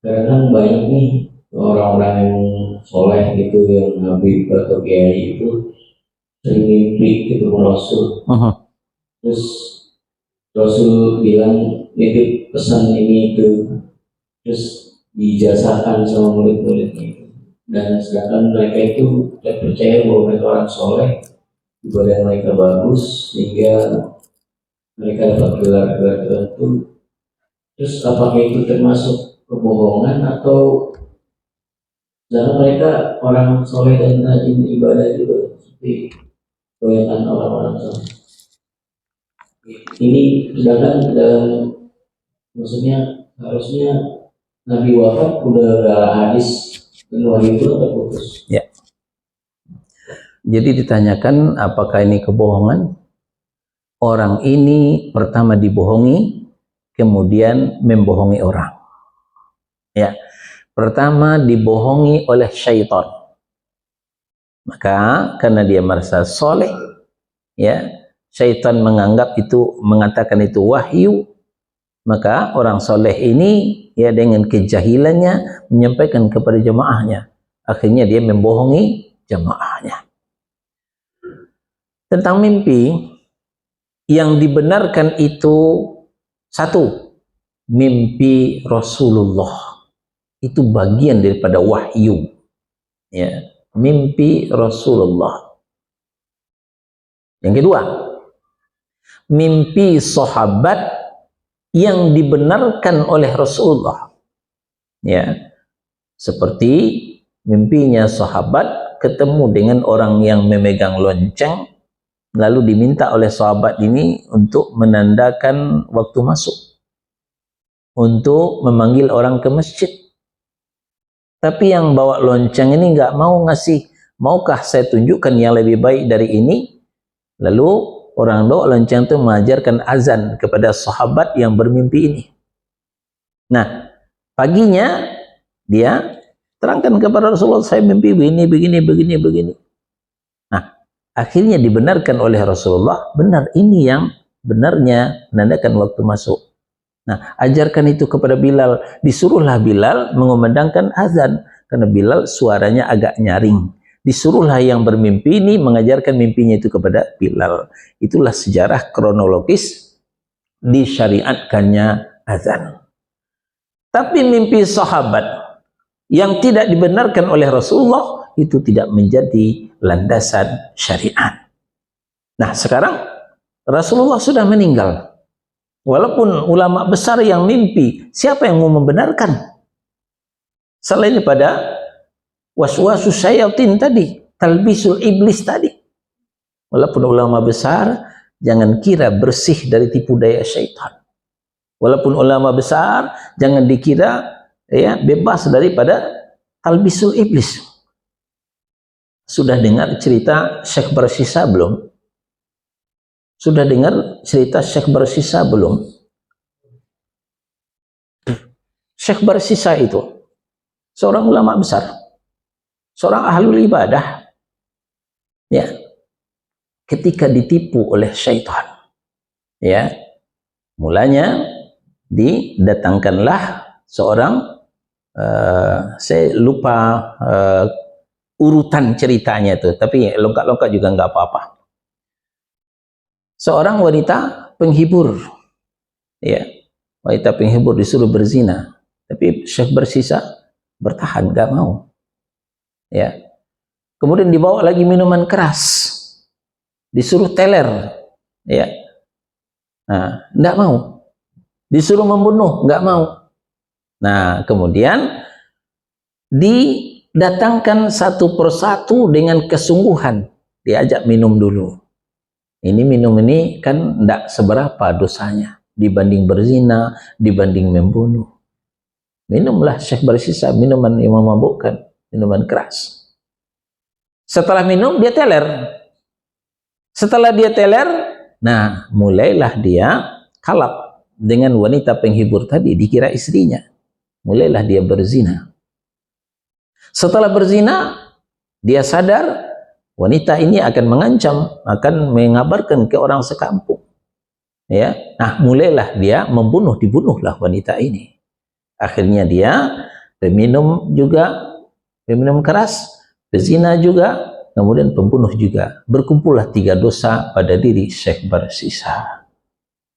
kadang banyak nih orang-orang yang soleh gitu, yang Habib atau Kiai itu sering mimpi ketemu Rasul. Terus Rasul bilang nitip pesan ini itu, terus dijasakan sama murid-muridnya itu. Dan sedangkan mereka itu tidak percaya bahwa mereka orang soleh, ibadah mereka bagus sehingga mereka dapat gelar-gelar tertentu. Terus apakah itu termasuk kebohongan atau karena mereka orang soleh dan rajin ibadah juga seperti kebanyakan orang-orang soleh? Ini sedangkan dalam maksudnya harusnya Nabi wafat udah hadis dan wahyu itu terputus. Ya. Jadi ditanyakan apakah ini kebohongan? Orang ini pertama dibohongi, kemudian membohongi orang. Ya, pertama dibohongi oleh syaitan. Maka karena dia merasa soleh, ya, syaitan menganggap itu, mengatakan itu wahyu. Maka orang soleh ini ya dengan kejahilannya menyampaikan kepada jemaahnya. Akhirnya dia membohongi jemaahnya. Tentang mimpi, yang dibenarkan itu satu, mimpi Rasulullah. Itu bagian daripada wahyu. Ya, mimpi Rasulullah. Yang kedua, mimpi sahabat yang dibenarkan oleh Rasulullah. Ya, seperti mimpinya sahabat ketemu dengan orang yang memegang lonceng, lalu diminta oleh sahabat ini untuk menandakan waktu masuk, untuk memanggil orang ke masjid. Tapi yang bawa lonceng ini nggak mau ngasih, maukah saya tunjukkan yang lebih baik dari ini? Lalu orang bawa lonceng itu mengajarkan azan kepada sahabat yang bermimpi ini. Nah, paginya dia terangkan kepada Rasulullah, saya mimpi begini. Nah, akhirnya dibenarkan oleh Rasulullah, benar ini yang benarnya menandakan waktu masuk. Nah, ajarkan itu kepada Bilal, disuruhlah Bilal mengumandangkan azan karena Bilal suaranya agak nyaring. Disuruhlah yang bermimpi ini mengajarkan mimpinya itu kepada Bilal. Itulah sejarah kronologis disyariatkannya azan. Tapi mimpi sahabat yang tidak dibenarkan oleh Rasulullah itu tidak menjadi landasan syariat. Nah, sekarang Rasulullah sudah meninggal. Walaupun ulama besar yang mimpi, siapa yang mau membenarkan? Selain pada waswasus syayatin tadi, talbisul iblis tadi. Walaupun ulama besar, jangan kira bersih dari tipu daya syaitan. Walaupun ulama besar, jangan dikira ya bebas daripada talbisul iblis. Sudah dengar cerita Syekh Barsisa belum? Sudah dengar cerita Syekh Barsisa belum? Syekh Barsisa itu seorang ulama besar, seorang ahlul ibadah. Ya, ketika ditipu oleh syaitan, ya, mulanya didatangkanlah seorang, saya lupa urutan ceritanya itu, tapi lengkap-lengkap juga nggak apa-apa. Seorang wanita penghibur, ya, wanita penghibur disuruh berzina, tapi Syekh Barsisa bertahan, nggak mau. Ya, kemudian dibawa lagi minuman keras, disuruh teler, ya, nah, nggak mau. Disuruh membunuh, nggak mau. Nah, kemudian didatangkan satu persatu dengan kesungguhan, diajak minum dulu. Ini minum ini kan tidak seberapa dosanya dibanding berzina, dibanding membunuh. Minumlah Syekh Barsisa minuman yang memabukkan, minuman keras. Setelah minum dia teler. Setelah dia teler, nah mulailah dia kalap dengan wanita penghibur tadi, dikira istrinya. Mulailah dia berzina. Setelah berzina, dia sadar wanita ini akan mengancam, akan mengabarkan ke orang sekampung. Ya, nah mulailah dia membunuh, dibunuhlah wanita ini. Akhirnya dia peminum juga, peminum keras, pezina juga, kemudian pembunuh juga. Berkumpullah 3 dosa pada diri Syekh Barsisa.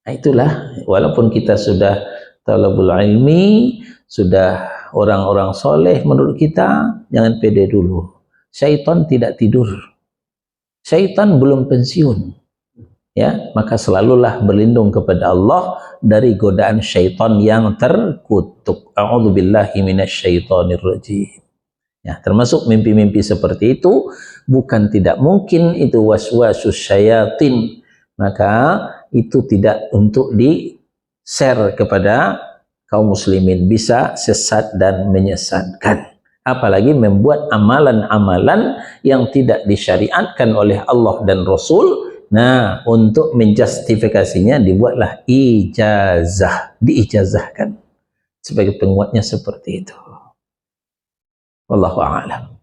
Nah itulah, walaupun kita sudah talabul ilmi, sudah orang-orang soleh menurut kita, jangan pede dulu. Syaitan tidak tidur. Syaitan belum pensiun. Ya, maka selalulah berlindung kepada Allah dari godaan syaitan yang terkutuk. A'udzubillahi minasyaitonir rajim. Ya, termasuk mimpi-mimpi seperti itu bukan tidak mungkin itu waswasus syayatin. Maka itu tidak untuk di-share kepada kaum muslimin, bisa sesat dan menyesatkan. Apalagi membuat amalan-amalan yang tidak disyariatkan oleh Allah dan Rasul. Nah, untuk menjustifikasinya dibuatlah ijazah, diijazahkan sebagai penguatnya seperti itu. Wallahu a'lam.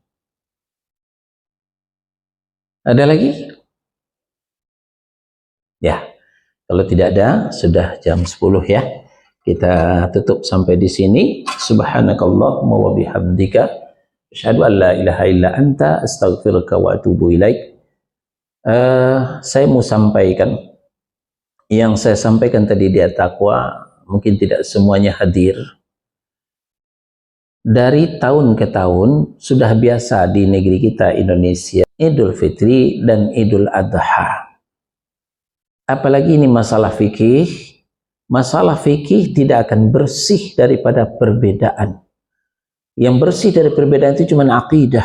Ada lagi? Ya, kalau tidak ada, sudah jam 10 ya. Kita tutup sampai di sini. Subhanakallahumma wa bihamdika asyhadu an la ilaha illa anta astaghfiruka wa atubu ilaik. Saya mau sampaikan yang saya sampaikan tadi di At-Taqwa, mungkin tidak semuanya hadir. Dari tahun ke tahun sudah biasa di negeri kita Indonesia Idul Fitri dan Idul Adha. Apalagi ini masalah fikih. Masalah fikih tidak akan bersih daripada perbedaan. Yang bersih dari perbedaan itu cuma akidah.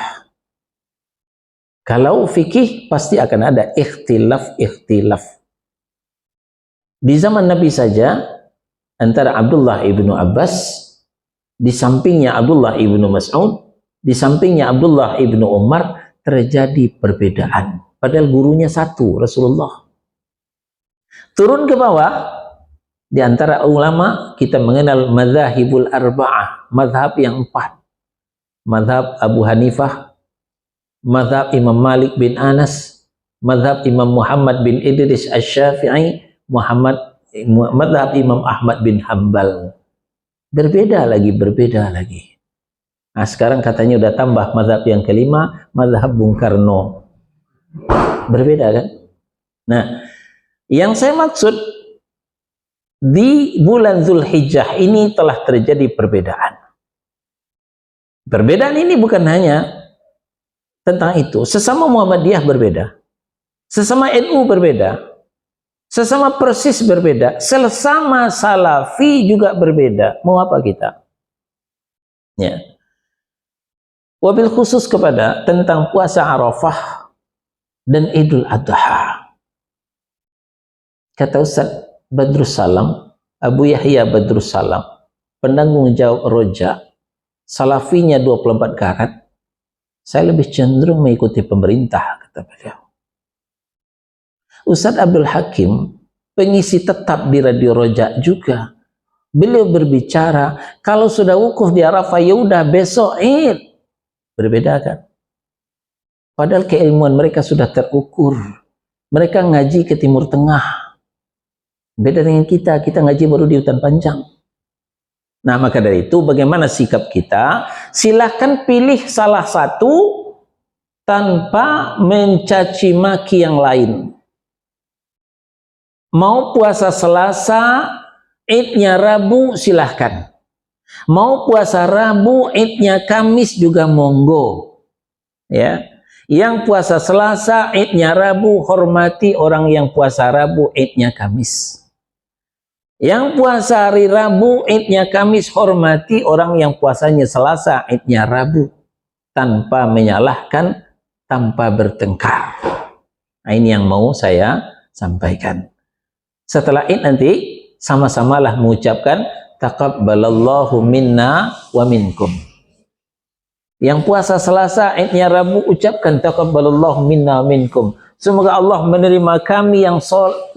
Kalau fikih pasti akan ada ikhtilaf. Di zaman Nabi saja antara Abdullah ibnu Abbas, di sampingnya Abdullah ibnu Mas'ud, di sampingnya Abdullah ibnu Umar terjadi perbedaan. Padahal gurunya satu, Rasulullah. Turun ke bawah, di antara ulama kita mengenal madzhabul arba'ah, mazhab yang 4. Mazhab Abu Hanifah, mazhab Imam Malik bin Anas, mazhab Imam Muhammad bin Idris Asy-Syafi'i, mazhab Imam Ahmad bin Hanbal. Berbeda lagi. Nah, sekarang katanya udah tambah mazhab yang kelima, mazhab Bung Karno. Berbeda kan? Nah, yang saya maksud di bulan Zulhijjah ini telah terjadi perbedaan. Perbedaan ini bukan hanya tentang itu. Sesama Muhammadiyah berbeda. Sesama NU berbeda. Sesama Persis berbeda. Sesama Salafi juga berbeda. Mau apa kita? Ya. Wabil khusus kepada tentang puasa Arafah dan Idul Adha. Kata Ustaz Badrus Salam, Abu Yahya Badrus Salam, penanggung jawab Roja, Salafinya 24 karat, saya lebih cenderung mengikuti pemerintah, kata beliau. Ustadz Abdul Hakim, pengisi tetap di Radio Roja juga, beliau berbicara, kalau sudah wukuf di Arafah, ya udah besok Id. Berbeda kan? Padahal keilmuan mereka sudah terukur. Mereka ngaji ke Timur Tengah. Beda dengan kita ngaji baru di hutan panjang. Nah, maka dari itu bagaimana sikap kita? Silahkan pilih salah satu tanpa mencaci maki yang lain. Mau puasa Selasa, Idnya Rabu, silahkan. Mau puasa Rabu, Idnya Kamis juga monggo. Ya. Yang puasa Selasa, Idnya Rabu, hormati orang yang puasa Rabu, Idnya Kamis. Yang puasa hari Rabu, Idnya Kamis, hormati orang yang puasanya Selasa, Idnya Rabu. Tanpa menyalahkan, tanpa bertengkar. Nah, ini yang mau saya sampaikan. Setelah Id nanti, sama-samalah mengucapkan, taqabbalallahu minna wa minkum. Yang puasa Selasa, Idnya Rabu, ucapkan, taqabbalallahu minna wa minkum. Semoga Allah menerima kami yang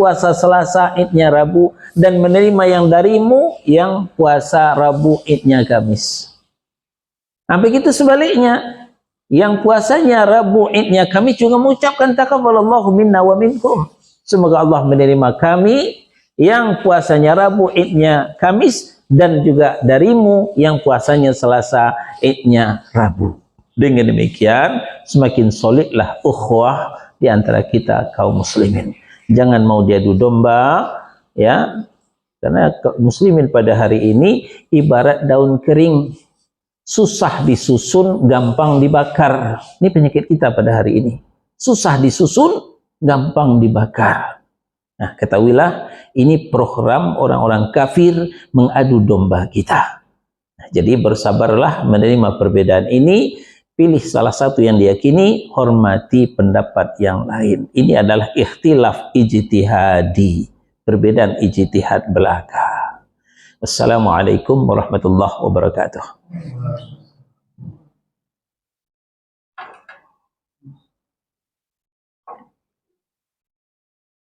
puasa Selasa, Idnya Rabu, dan menerima yang darimu yang puasa Rabu, Idnya Kamis. Sampai begitu sebaliknya, yang puasanya Rabu, Idnya Kamis juga mengucapkan taqabbalallahu minna wa minkum. Semoga Allah menerima kami yang puasanya Rabu, Idnya Kamis, dan juga darimu yang puasanya Selasa, Idnya Rabu. Dengan demikian, semakin solidlah ukhuwah di antara kita kaum muslimin. Jangan mau diadu domba, ya, karena muslimin pada hari ini ibarat daun kering, susah disusun, gampang dibakar. Ini penyakit kita pada hari ini. susah disusun, gampang dibakar. Nah, ketahuilah ini program orang-orang kafir mengadu domba kita. Nah, jadi bersabarlah menerima perbedaan ini, pilih salah satu yang diyakini, hormati pendapat yang lain. Ini adalah ikhtilaf ijtihadi, perbedaan ijtihad belaka. Wassalamualaikum warahmatullahi wabarakatuh.